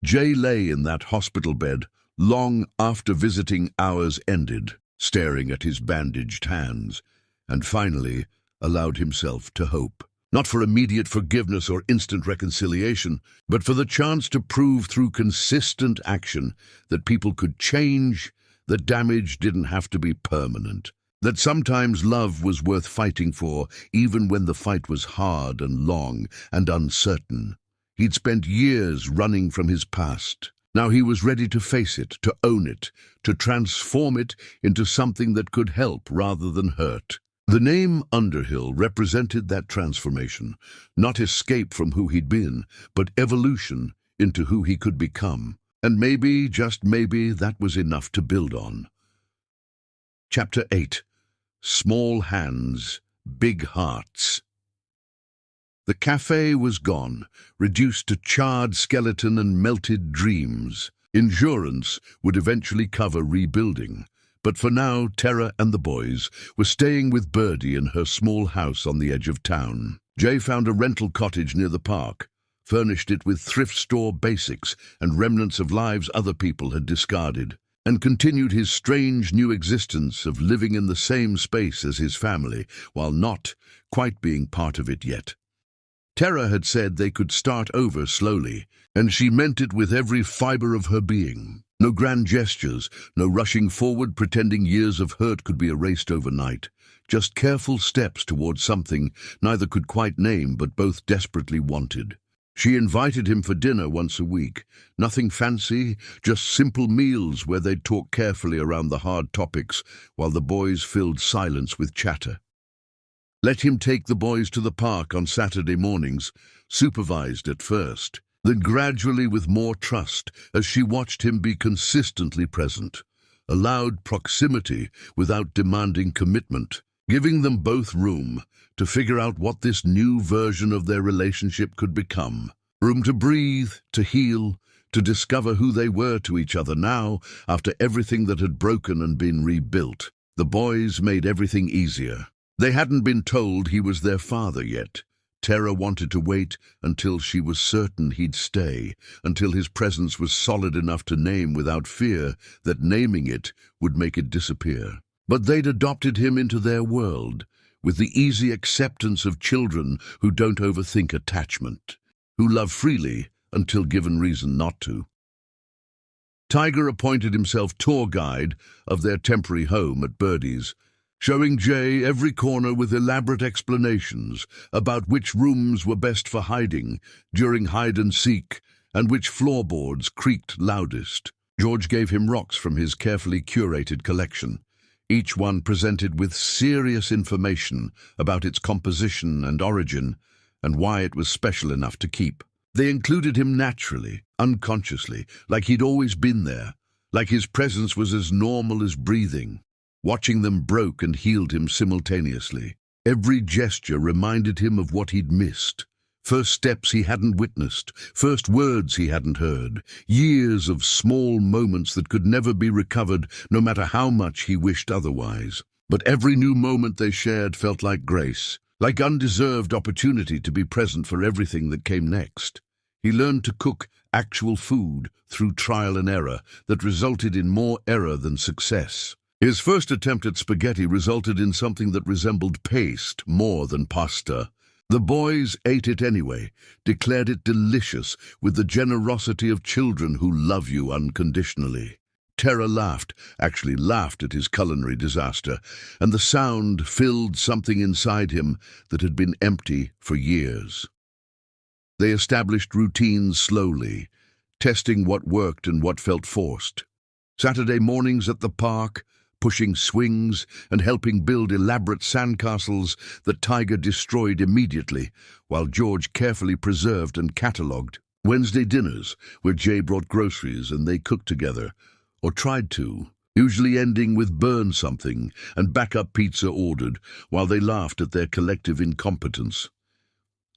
Jay lay in that hospital bed long after visiting hours ended, staring at his bandaged hands, and finally allowed himself to hope. Not for immediate forgiveness or instant reconciliation, but for the chance to prove through consistent action that people could change, that damage didn't have to be permanent, that sometimes love was worth fighting for, even when the fight was hard and long and uncertain. He'd spent years running from his past. Now he was ready to face it, to own it, to transform it into something that could help rather than hurt. The name Underhill represented that transformation, not escape from who he'd been, but evolution into who he could become. And maybe, just maybe, that was enough to build on. Chapter 8. Small Hands, Big Hearts. The cafe was gone, reduced to charred skeleton and melted dreams. Insurance would eventually cover rebuilding. But for now, Tara and the boys were staying with Birdie in her small house on the edge of town. Jay found a rental cottage near the park, furnished it with thrift store basics and remnants of lives other people had discarded, and continued his strange new existence of living in the same space as his family, while not quite being part of it yet. Tara had said they could start over slowly, and she meant it with every fiber of her being. No grand gestures, no rushing forward pretending years of hurt could be erased overnight. Just careful steps towards something neither could quite name but both desperately wanted. She invited him for dinner once a week. Nothing fancy, just simple meals where they'd talk carefully around the hard topics while the boys filled silence with chatter. Let him take the boys to the park on Saturday mornings, supervised at first, then gradually with more trust as she watched him be consistently present, allowed proximity without demanding commitment, giving them both room to figure out what this new version of their relationship could become. Room to breathe, to heal, to discover who they were to each other now after everything that had broken and been rebuilt. The boys made everything easier. They hadn't been told he was their father yet. Tara wanted to wait until she was certain he'd stay, until his presence was solid enough to name without fear that naming it would make it disappear. But they'd adopted him into their world, with the easy acceptance of children who don't overthink attachment, who love freely until given reason not to. Tiger appointed himself tour guide of their temporary home at Birdie's, showing Jay every corner with elaborate explanations about which rooms were best for hiding during hide-and-seek and which floorboards creaked loudest. George gave him rocks from his carefully curated collection, each one presented with serious information about its composition and origin and why it was special enough to keep. They included him naturally, unconsciously, like he'd always been there, like his presence was as normal as breathing. Watching them broke and healed him simultaneously. Every gesture reminded him of what he'd missed. First steps he hadn't witnessed, first words he hadn't heard, years of small moments that could never be recovered no matter how much he wished otherwise. But every new moment they shared felt like grace, like undeserved opportunity to be present for everything that came next. He learned to cook actual food through trial and error that resulted in more error than success. His first attempt at spaghetti resulted in something that resembled paste more than pasta. The boys ate it anyway, declared it delicious with the generosity of children who love you unconditionally. Tara laughed at his culinary disaster, and the sound filled something inside him that had been empty for years. They established routines slowly, testing what worked and what felt forced. Saturday mornings at the park, pushing swings and helping build elaborate sandcastles that Tiger destroyed immediately, while George carefully preserved and catalogued. Wednesday dinners, where Jay brought groceries and they cooked together, or tried to, usually ending with burn something and backup pizza ordered, while they laughed at their collective incompetence.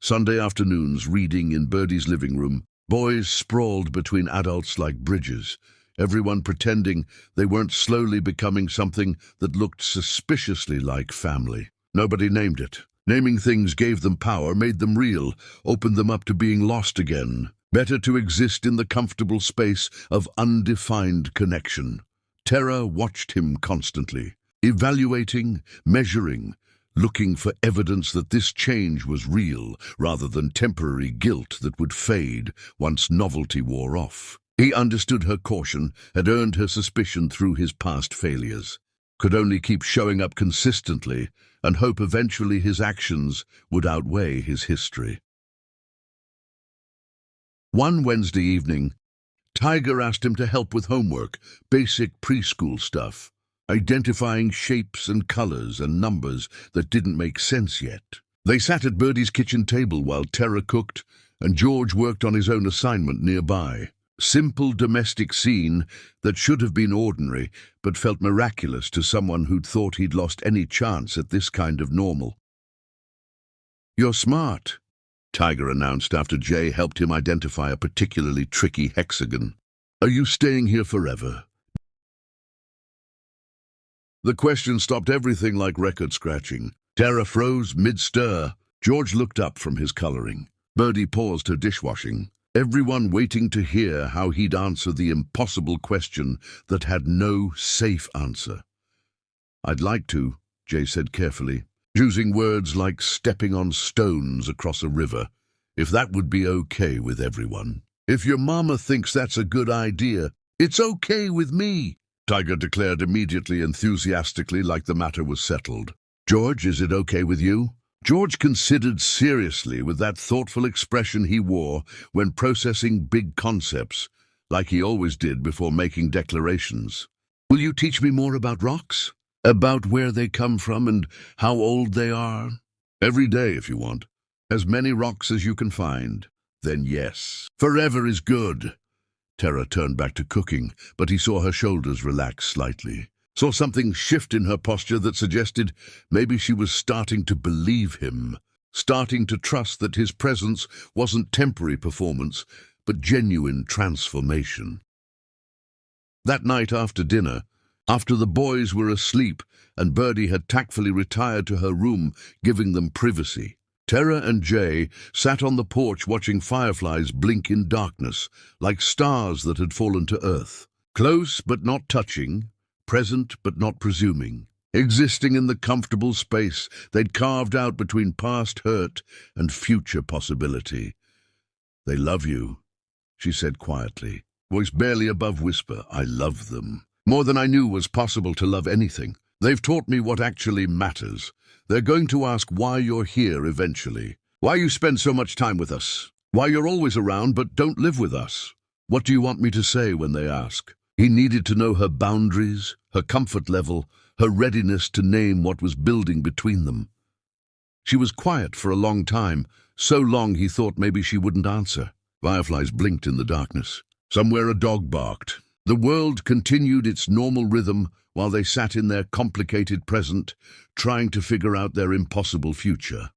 Sunday afternoons, reading in Birdie's living room, boys sprawled between adults like bridges, everyone pretending they weren't slowly becoming something that looked suspiciously like family. Nobody named it, Naming things gave them power, made them real, opened them up to being lost again. Better to exist in the comfortable space of undefined connection. Terra watched him constantly, evaluating, measuring, looking for evidence that this change was real rather than temporary guilt that would fade once novelty wore off. He understood her caution, had earned her suspicion through his past failures, could only keep showing up consistently and hope eventually his actions would outweigh his history. One Wednesday evening, Tiger asked him to help with homework, basic preschool stuff, identifying shapes and colors and numbers that didn't make sense yet. They sat at Birdie's kitchen table while Terra cooked and George worked on his own assignment nearby. Simple domestic scene that should have been ordinary but felt miraculous to someone who'd thought he'd lost any chance at this kind of normal. "You're smart," Tiger announced after Jay helped him identify a particularly tricky hexagon. "Are you staying here forever?" The question stopped everything like record scratching. Terra froze mid-stir. George looked up from his coloring. Birdie paused her dishwashing. Everyone waiting to hear how he'd answer the impossible question that had no safe answer. "I'd like to," Jay said carefully, using words like stepping on stones across a river, "if that would be okay with everyone. If your mama thinks that's a good idea, it's okay with me," Tiger declared immediately, enthusiastically, like the matter was settled. "George, is it okay with you?" George considered seriously with that thoughtful expression he wore when processing big concepts, like he always did before making declarations. "Will you teach me more about rocks? About where they come from and how old they are?" "Every day, if you want. As many rocks as you can find." "Then yes. Forever is good." Terra turned back to cooking, but he saw her shoulders relax slightly. Saw something shift in her posture that suggested maybe she was starting to believe him, starting to trust that his presence wasn't temporary performance, but genuine transformation. That night after dinner, after the boys were asleep and Birdie had tactfully retired to her room, giving them privacy, Terra and Jay sat on the porch watching fireflies blink in darkness, like stars that had fallen to earth. Close but not touching, present but not presuming, existing in the comfortable space they'd carved out between past hurt and future possibility. "They love you," she said quietly, voice barely above whisper. "I love them. More than I knew was possible to love anything. They've taught me what actually matters. They're going to ask why you're here eventually. Why you spend so much time with us. Why you're always around but don't live with us. What do you want me to say when they ask?" He needed to know her boundaries, her comfort level, her readiness to name what was building between them. She was quiet for a long time, so long he thought maybe she wouldn't answer. Fireflies blinked in the darkness. Somewhere a dog barked. The world continued its normal rhythm while they sat in their complicated present, trying to figure out their impossible future.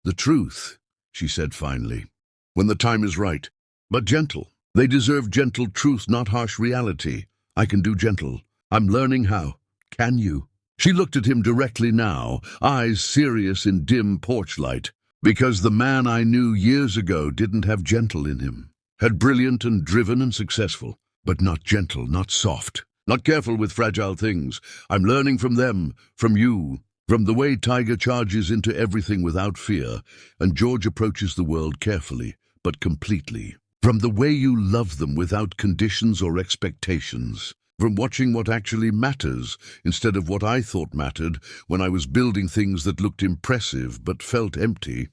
"The truth," she said finally, "when the time is right, but gentle. They deserve gentle truth, not harsh reality. I can do gentle. I'm learning how. Can you?" She looked at him directly now, eyes serious in dim porch light. "Because the man I knew years ago didn't have gentle in him. Had brilliant and driven and successful, but not gentle, not soft, not careful with fragile things. I'm learning from them, from you, from the way Tiger charges into everything without fear, and George approaches the world carefully, but completely. From the way you love them without conditions or expectations. From watching what actually matters instead of what I thought mattered when I was building things that looked impressive but felt empty."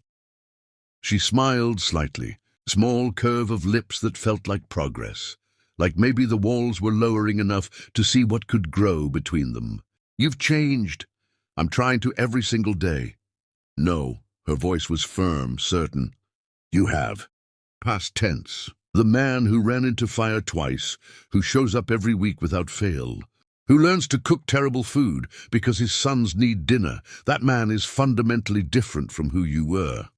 She smiled slightly, small curve of lips that felt like progress, like maybe the walls were lowering enough to see what could grow between them. "You've changed. I'm trying to every single day." "No," her voice was firm, certain. "You have." Past tense. The man who ran into fire twice, who shows up every week without fail, who learns to cook terrible food because his sons need dinner. That man is fundamentally different from who you were.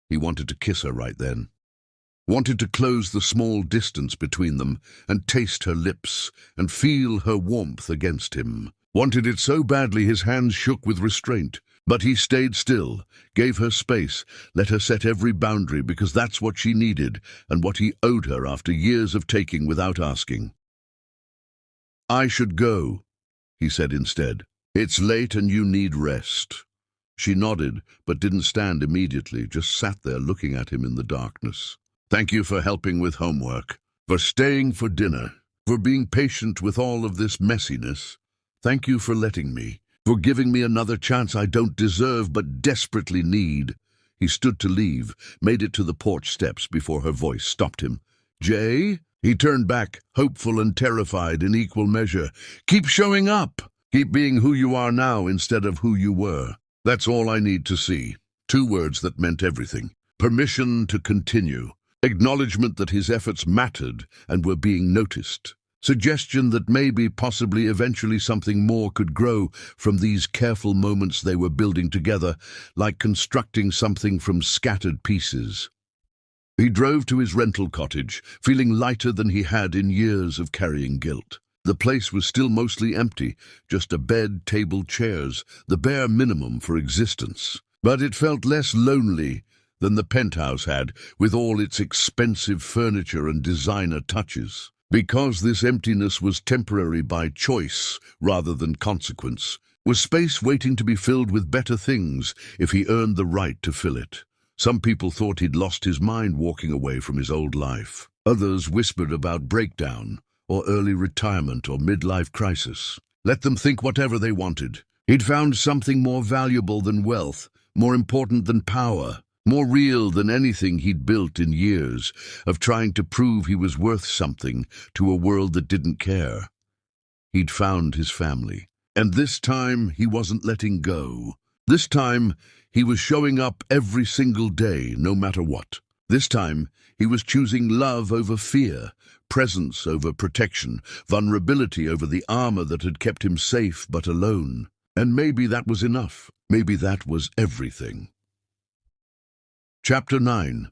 He wanted to kiss her right then. Wanted to close the small distance between them and taste her lips and feel her warmth against him. Wanted it so badly his hands shook with restraint, But he stayed still, gave her space, let her set every boundary because that's what she needed and what he owed her after years of taking without asking. "I should go," he said instead. "It's late and you need rest." She nodded, but didn't stand immediately, just sat there looking at him in the darkness. "Thank you for helping with homework, for staying for dinner, for being patient with all of this messiness. Thank you for letting me, for giving me another chance I don't deserve but desperately need." He stood to leave, made it to the porch steps before her voice stopped him. "Jay?" He turned back, hopeful and terrified in equal measure. "Keep showing up. Keep being who you are now instead of who you were. That's all I need to see." 2 words that meant everything. Permission to continue. Acknowledgement that his efforts mattered and were being noticed. Suggestion that maybe, possibly, eventually something more could grow from these careful moments they were building together, like constructing something from scattered pieces. He drove to his rental cottage, feeling lighter than he had in years of carrying guilt. The place was still mostly empty, just a bed, table, chairs, the bare minimum for existence. But it felt less lonely than the penthouse had, with all its expensive furniture and designer touches. Because this emptiness was temporary by choice rather than consequence, was space waiting to be filled with better things if he earned the right to fill it. Some people thought he'd lost his mind walking away from his old life. Others whispered about breakdown, or early retirement, or midlife crisis. Let them think whatever they wanted. He'd found something more valuable than wealth, more important than power, more real than anything he'd built in years of trying to prove he was worth something to a world that didn't care. He'd found his family. And this time he wasn't letting go. This time he was showing up every single day, no matter what. This time he was choosing love over fear, presence over protection, vulnerability over the armor that had kept him safe but alone. And maybe that was enough. Maybe that was everything. Chapter 9.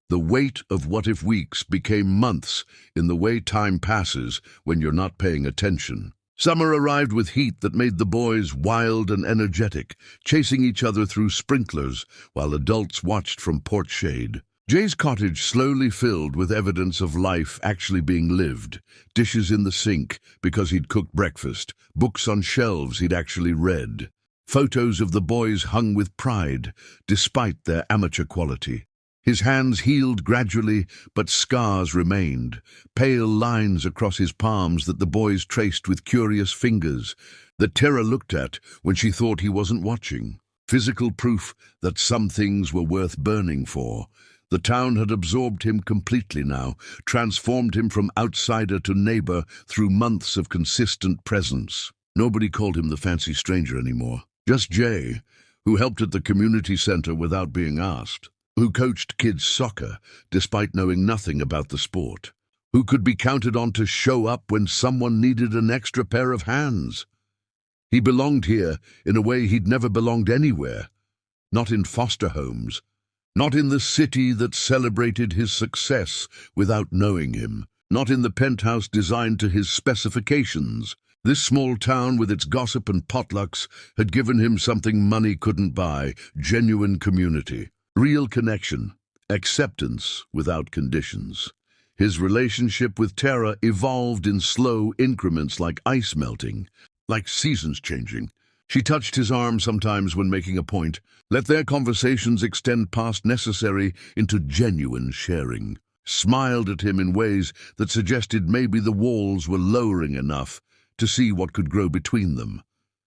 The weight of what-if weeks became months in the way time passes when you're not paying attention. Summer arrived with heat that made the boys wild and energetic, chasing each other through sprinklers while adults watched from porch shade. Jay's cottage slowly filled with evidence of life actually being lived. Dishes in the sink because he'd cooked breakfast, books on shelves he'd actually read. Photos of the boys hung with pride, despite their amateur quality. His hands healed gradually, but scars remained, pale lines across his palms that the boys traced with curious fingers, that Tara looked at when she thought he wasn't watching. Physical proof that some things were worth burning for. The town had absorbed him completely now, transformed him from outsider to neighbor through months of consistent presence. Nobody called him the fancy stranger anymore. Just Jay, who helped at the community center without being asked, who coached kids' soccer despite knowing nothing about the sport, who could be counted on to show up when someone needed an extra pair of hands. He belonged here in a way he'd never belonged anywhere, not in foster homes, not in the city that celebrated his success without knowing him, not in the penthouse designed to his specifications. This small town with its gossip and potlucks had given him something money couldn't buy: genuine community, real connection, acceptance without conditions. His relationship with Tara evolved in slow increments, like ice melting, like seasons changing. She touched his arm sometimes when making a point, let their conversations extend past necessary into genuine sharing, smiled at him in ways that suggested maybe the walls were lowering enough to see what could grow between them.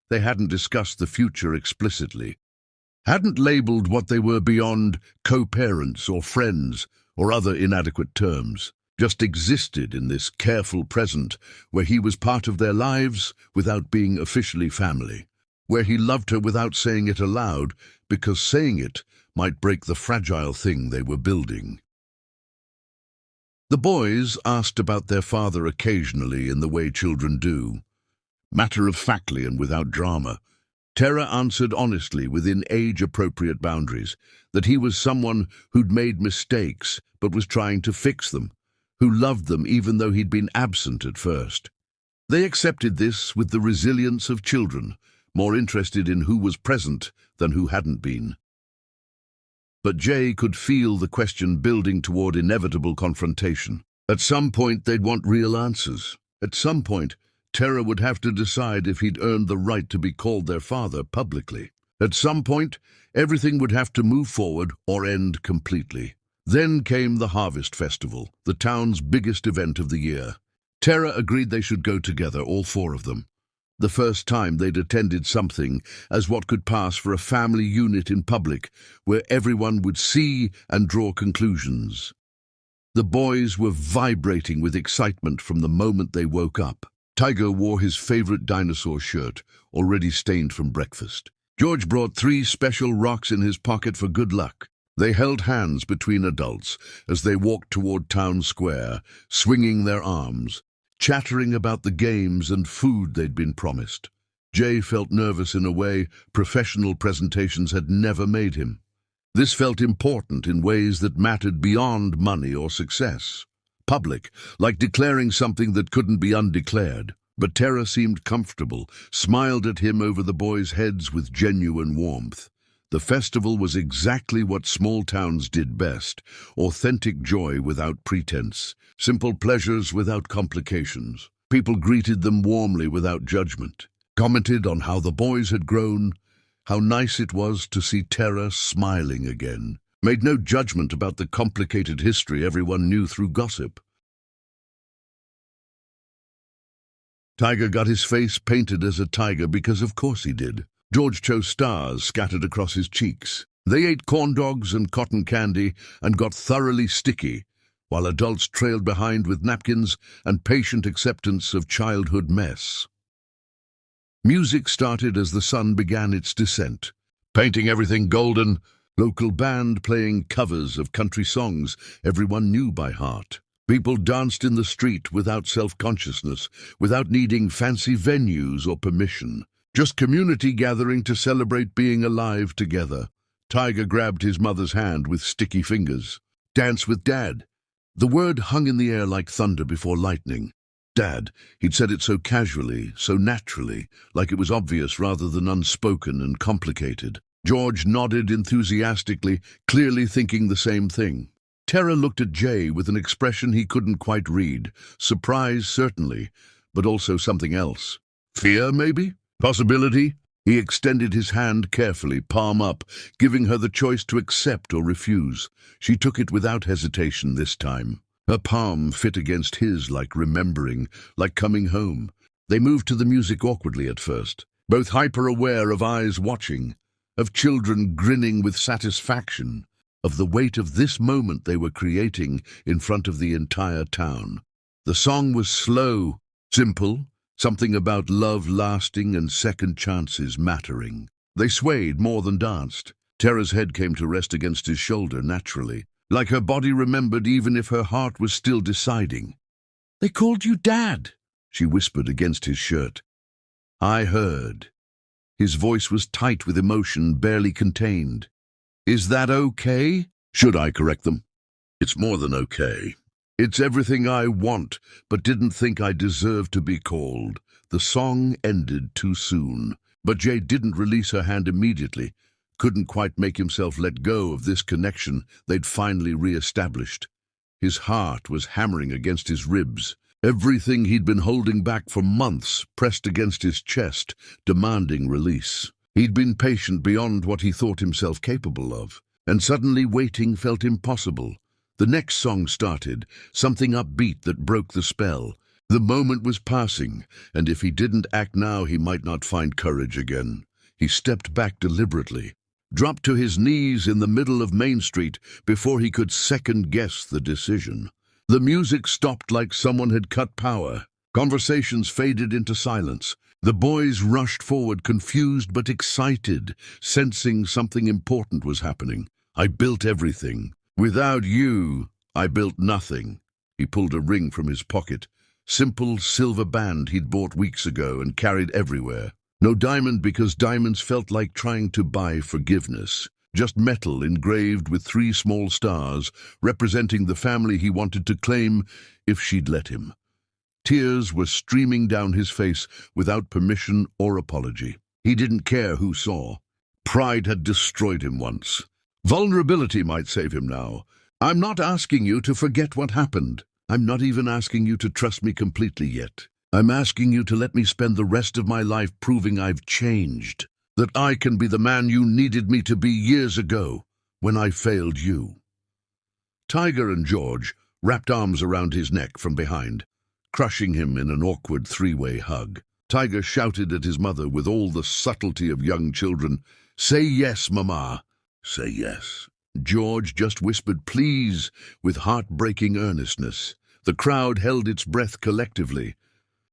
They hadn't discussed the future explicitly, hadn't labeled what they were beyond co-parents or friends or other inadequate terms, just existed in this careful present where he was part of their lives without being officially family, where he loved her without saying it aloud because saying it might break the fragile thing they were building. The boys asked about their father occasionally in the way children do, matter-of-factly and without drama. Tara answered honestly within age-appropriate boundaries that he was someone who'd made mistakes but was trying to fix them, who loved them even though he'd been absent at first. They accepted this with the resilience of children, more interested in who was present than who hadn't been. But Jay could feel the question building toward inevitable confrontation. At some point, they'd want real answers. At some point, Tara would have to decide if he'd earned the right to be called their father publicly. At some point, everything would have to move forward or end completely. Then came the Harvest Festival, the town's biggest event of the year. Tara agreed they should go together, all four of them. The first time they'd attended something as what could pass for a family unit in public, where everyone would see and draw conclusions. The boys were vibrating with excitement from the moment they woke up. Tiger wore his favorite dinosaur shirt, already stained from breakfast. George brought 3 special rocks in his pocket for good luck. They held hands between adults as they walked toward Town Square, swinging their arms, chattering about the games and food they'd been promised. Jay felt nervous in a way professional presentations had never made him. This felt important in ways that mattered beyond money or success. Public, like declaring something that couldn't be undeclared. But Tara seemed comfortable, smiled at him over the boys' heads with genuine warmth. The festival was exactly what small towns did best, authentic joy without pretense, simple pleasures without complications. People greeted them warmly without judgment, commented on how the boys had grown, how nice it was to see Tara smiling again, made no judgment about the complicated history everyone knew through gossip. Tiger got his face painted as a tiger because of course he did. George chose stars scattered across his cheeks. They ate corn dogs and cotton candy and got thoroughly sticky, while adults trailed behind with napkins and patient acceptance of childhood mess. Music started as the sun began its descent, painting everything golden, local band playing covers of country songs everyone knew by heart. People danced in the street without self-consciousness, without needing fancy venues or permission. Just community gathering to celebrate being alive together. Tiger grabbed his mother's hand with sticky fingers. Dance with Dad. The word hung in the air like thunder before lightning. Dad. He'd said it so casually, so naturally, like it was obvious rather than unspoken and complicated. George nodded enthusiastically, clearly thinking the same thing. Tara looked at Jay with an expression he couldn't quite read. Surprise, certainly, but also something else. Fear, maybe? Possibility? He extended his hand carefully, palm up, giving her the choice to accept or refuse. She took it without hesitation this time. Her palm fit against his like remembering, like coming home. They moved to the music awkwardly at first, both hyper-aware of eyes watching, of children grinning with satisfaction, of the weight of this moment they were creating in front of the entire town. The song was slow, simple, something about love lasting and second chances mattering. They swayed more than danced. Tara's head came to rest against his shoulder naturally, like her body remembered even if her heart was still deciding. "They called you Dad," she whispered against his shirt. I heard. His voice was tight with emotion, barely contained. "Is that okay?" "Should I correct them?" "It's more than okay. It's everything I want, but didn't think I deserved to be called." The song ended too soon, but Jay didn't release her hand immediately, couldn't quite make himself let go of this connection they'd finally re-established. His heart was hammering against his ribs. Everything he'd been holding back for months pressed against his chest, demanding release. He'd been patient beyond what he thought himself capable of, and suddenly waiting felt impossible. The next song started, something upbeat that broke the spell. The moment was passing, and if he didn't act now, he might not find courage again. He stepped back deliberately, dropped to his knees in the middle of Main Street before he could second-guess the decision. The music stopped like someone had cut power. Conversations faded into silence. The boys rushed forward, confused but excited, sensing something important was happening. "I built everything. Without you, I built nothing." He pulled a ring from his pocket. Simple silver band he'd bought weeks ago and carried everywhere. No diamond because diamonds felt like trying to buy forgiveness. Just metal engraved with 3 small stars, representing the family he wanted to claim if she'd let him. Tears were streaming down his face without permission or apology. He didn't care who saw. Pride had destroyed him once. Vulnerability might save him now. I'm not asking you to forget what happened. I'm not even asking you to trust me completely yet. I'm asking you to let me spend the rest of my life proving I've changed, that I can be the man you needed me to be years ago, when I failed you. Tiger and George wrapped arms around his neck from behind, crushing him in an awkward three-way hug. Tiger shouted at his mother with all the subtlety of young children, "Say yes, Mama. Say yes." George just whispered please with heartbreaking earnestness. The crowd held its breath collectively.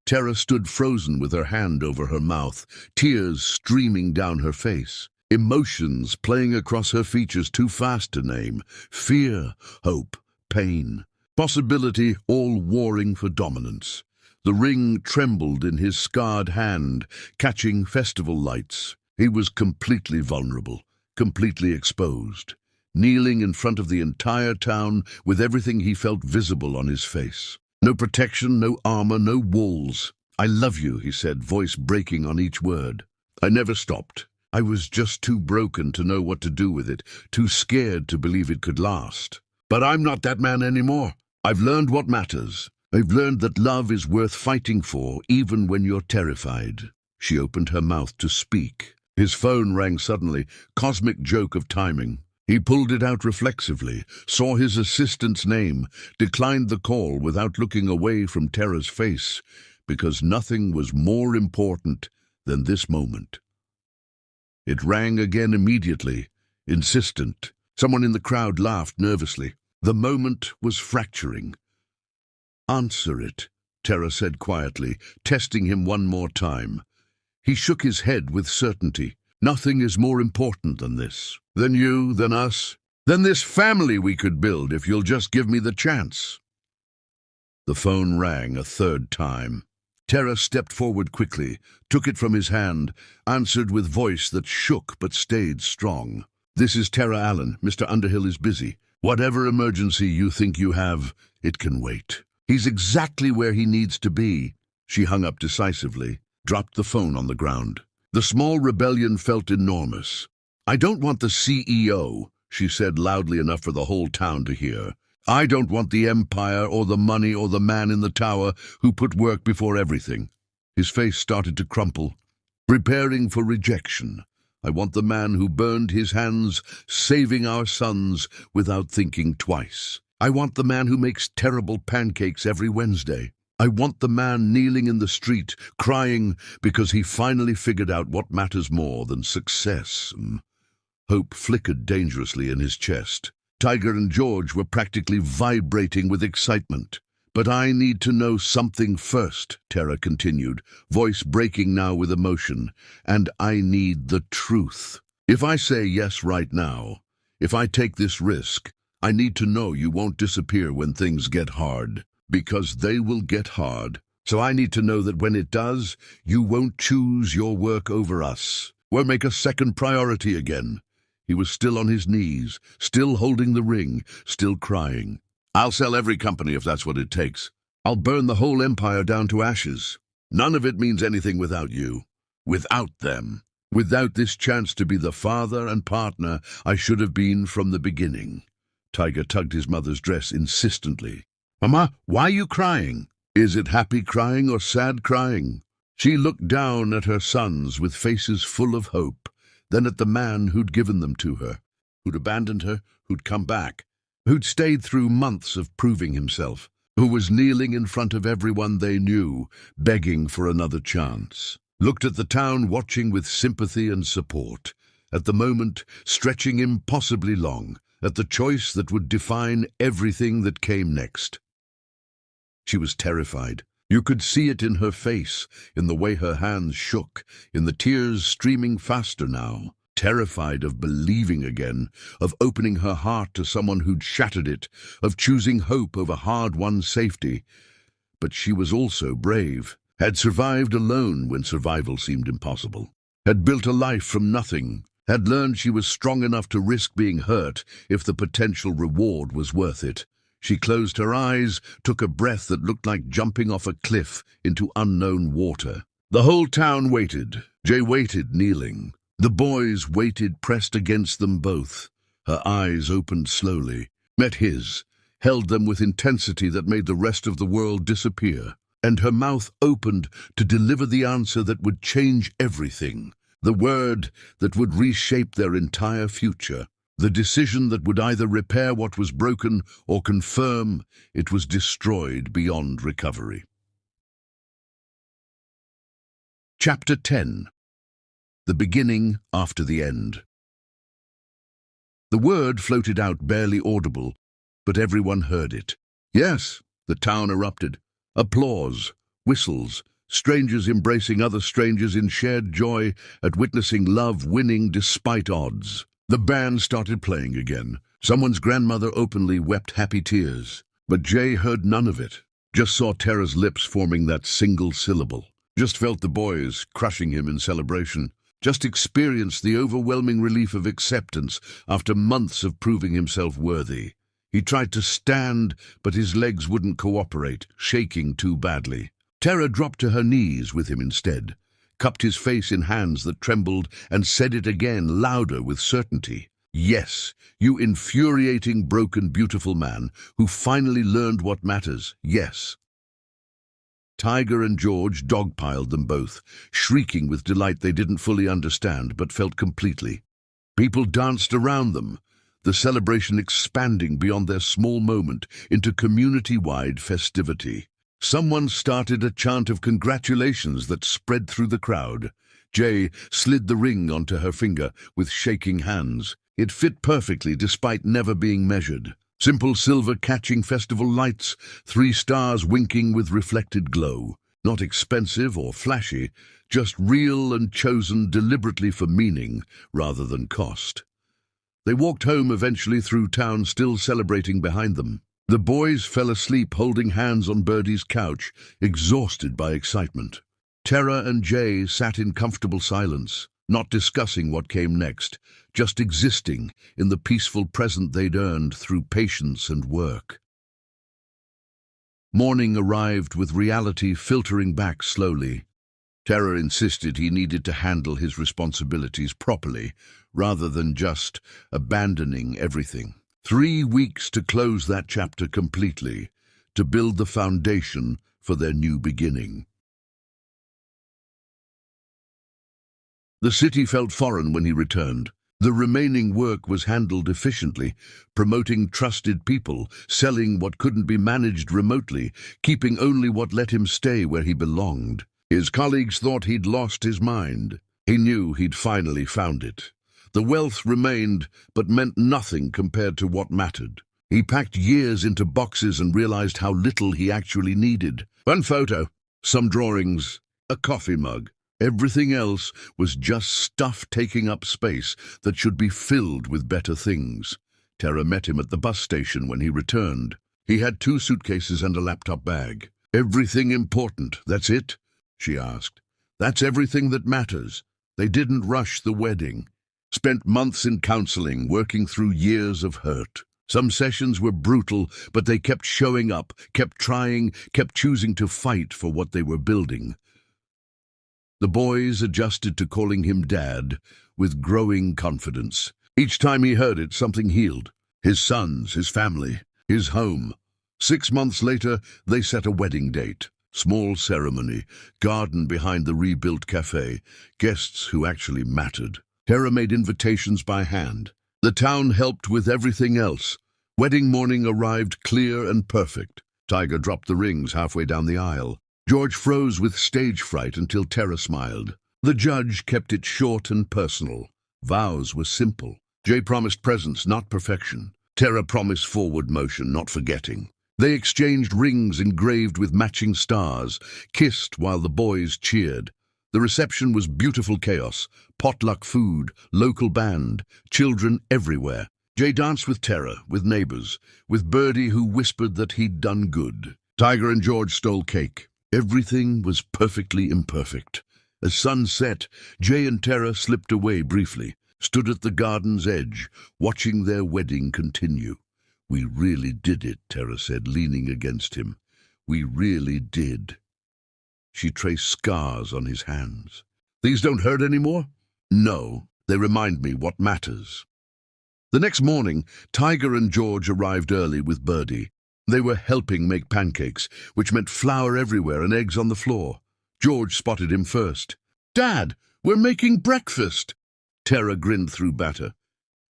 Tara stood frozen with her hand over her mouth, tears streaming down her face, emotions playing across her features too fast to name, fear, hope, pain, possibility, all warring for dominance. The ring trembled in his scarred hand, catching festival lights. He was completely vulnerable, completely exposed, kneeling in front of the entire town with everything he felt visible on his face. No protection, no armor, no walls. "I love you," he said, voice breaking on each word. "I never stopped. I was just too broken to know what to do with it, too scared to believe it could last. But I'm not that man anymore. I've learned what matters. I've learned that love is worth fighting for, even when you're terrified." She opened her mouth to speak. His phone rang suddenly, cosmic joke of timing. He pulled it out reflexively, saw his assistant's name, declined the call without looking away from Tara's face, because nothing was more important than this moment. It rang again immediately, insistent. Someone in the crowd laughed nervously. The moment was fracturing. "Answer it," Tara said quietly, testing him one more time. He shook his head with certainty. "Nothing is more important than this. Than you, than us, than this family we could build if you'll just give me the chance." The phone rang a third time. Tara stepped forward quickly, took it from his hand, answered with voice that shook but stayed strong. "This is Tara Allen. Mr. Underhill is busy. Whatever emergency you think you have, it can wait. He's exactly where he needs to be." She hung up decisively, dropped the phone on the ground. The small rebellion felt enormous. "I don't want the CEO," she said loudly enough for the whole town to hear. "I don't want the empire or the money or the man in the tower who put work before everything." His face started to crumple, preparing for rejection. "I want the man who burned his hands saving our sons without thinking twice. I want the man who makes terrible pancakes every Wednesday. I want the man kneeling in the street, crying because he finally figured out what matters more than success." Hope flickered dangerously in his chest. Tiger and George were practically vibrating with excitement. "But I need to know something first," Tara continued, voice breaking now with emotion, "and I need the truth. If I say yes right now, if I take this risk, I need to know you won't disappear when things get hard. Because they will get hard. So I need to know that when it does, you won't choose your work over us. Won't make a second priority again." He was still on his knees, still holding the ring, still crying. "I'll sell every company if that's what it takes. I'll burn the whole empire down to ashes. None of it means anything without you. Without them. Without this chance to be the father and partner I should have been from the beginning." Tiger tugged his mother's dress insistently. "Mama, why are you crying? Is it happy crying or sad crying?" She looked down at her sons with faces full of hope, then at the man who'd given them to her, who'd abandoned her, who'd come back, who'd stayed through months of proving himself, who was kneeling in front of everyone they knew, begging for another chance. Looked at the town watching with sympathy and support, at the moment stretching impossibly long, at the choice that would define everything that came next. She was terrified. You could see it in her face, in the way her hands shook, in the tears streaming faster now. Terrified of believing again, of opening her heart to someone who'd shattered it, of choosing hope over hard-won safety. But she was also brave, had survived alone when survival seemed impossible, had built a life from nothing, had learned she was strong enough to risk being hurt if the potential reward was worth it. She closed her eyes, took a breath that looked like jumping off a cliff into unknown water. The whole town waited. Jay waited, kneeling. The boys waited, pressed against them both. Her eyes opened slowly, met his, held them with intensity that made the rest of the world disappear. And her mouth opened to deliver the answer that would change everything. The word that would reshape their entire future. The decision that would either repair what was broken or confirm it was destroyed beyond recovery. Chapter 10. The beginning after the end. The word floated out barely audible, but everyone heard it. Yes, the town erupted. Applause, whistles, strangers embracing other strangers in shared joy at witnessing love winning despite odds. The band started playing again. Someone's grandmother openly wept happy tears. But Jay heard none of it. Just saw Tara's lips forming that single syllable. Just felt the boys crushing him in celebration. Just experienced the overwhelming relief of acceptance after months of proving himself worthy. He tried to stand, but his legs wouldn't cooperate, shaking too badly. Tara dropped to her knees with him instead, cupped his face in hands that trembled, and said it again, louder with certainty. Yes, you infuriating, broken, beautiful man, who finally learned what matters. Yes. Tiger and George dogpiled them both, shrieking with delight they didn't fully understand, but felt completely. People danced around them, the celebration expanding beyond their small moment into community-wide festivity. Someone started a chant of congratulations that spread through the crowd. Jay slid the ring onto her finger with shaking hands. It fit perfectly despite never being measured. Simple silver catching festival lights, 3 stars winking with reflected glow. Not expensive or flashy, just real and chosen deliberately for meaning rather than cost. They walked home eventually through town, still celebrating behind them. The boys fell asleep holding hands on Birdie's couch, exhausted by excitement. Tara and Jay sat in comfortable silence, not discussing what came next, just existing in the peaceful present they'd earned through patience and work. Morning arrived with reality filtering back slowly. Tara insisted he needed to handle his responsibilities properly, rather than just abandoning everything. 3 weeks to close that chapter completely, to build the foundation for their new beginning. The city felt foreign when he returned. The remaining work was handled efficiently, promoting trusted people, selling what couldn't be managed remotely, keeping only what let him stay where he belonged. His colleagues thought he'd lost his mind. He knew he'd finally found it. The wealth remained, but meant nothing compared to what mattered. He packed years into boxes and realized how little he actually needed. One photo, some drawings, a coffee mug. Everything else was just stuff taking up space that should be filled with better things. Tara met him at the bus station when he returned. He had 2 suitcases and a laptop bag. "Everything important, that's it?" she asked. "That's everything that matters." They didn't rush the wedding. Spent months in counseling, working through years of hurt. Some sessions were brutal, but they kept showing up, kept trying, kept choosing to fight for what they were building. The boys adjusted to calling him Dad with growing confidence. Each time he heard it, something healed. His sons, his family, his home. 6 months later, they set a wedding date. Small ceremony, garden behind the rebuilt cafe, guests who actually mattered. Tara made invitations by hand. The town helped with everything else. Wedding morning arrived clear and perfect. Tiger dropped the rings halfway down the aisle. George froze with stage fright until Tara smiled. The judge kept it short and personal. Vows were simple. Jay promised presence, not perfection. Tara promised forward motion, not forgetting. They exchanged rings engraved with matching stars, kissed while the boys cheered. The reception was beautiful chaos, potluck food, local band, children everywhere. Jay danced with Tara, with neighbors, with Birdie who whispered that he'd done good. Tiger and George stole cake. Everything was perfectly imperfect. As sun set, Jay and Tara slipped away briefly, stood at the garden's edge, watching their wedding continue. "We really did it," Tara said, leaning against him. "We really did." She traced scars on his hands. These don't hurt anymore? No, they remind me what matters. The next morning, Tiger and George arrived early with Birdie. They were helping make pancakes, which meant flour everywhere and eggs on the floor. George spotted him first. "Dad, we're making breakfast!" Tara grinned through batter.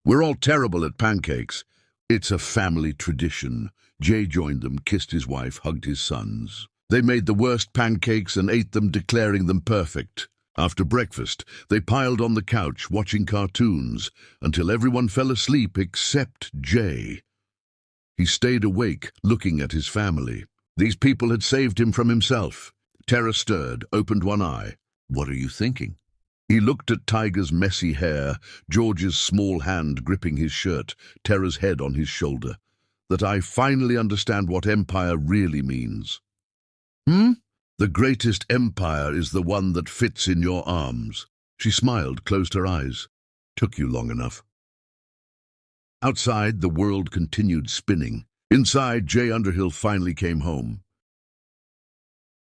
"We're all terrible at pancakes. It's a family tradition." Jay joined them, kissed his wife, hugged his sons. They made the worst pancakes and ate them, declaring them perfect. After breakfast, they piled on the couch, watching cartoons, until everyone fell asleep except Jay. He stayed awake, looking at his family. These people had saved him from himself. Tara stirred, opened one eye. "What are you thinking?" He looked at Tiger's messy hair, George's small hand gripping his shirt, Tara's head on his shoulder. "That I finally understand what empire really means." "The greatest empire is the one that fits in your arms." She smiled, closed her eyes. "Took you long enough." Outside, the world continued spinning. Inside, Jay Underhill finally came home.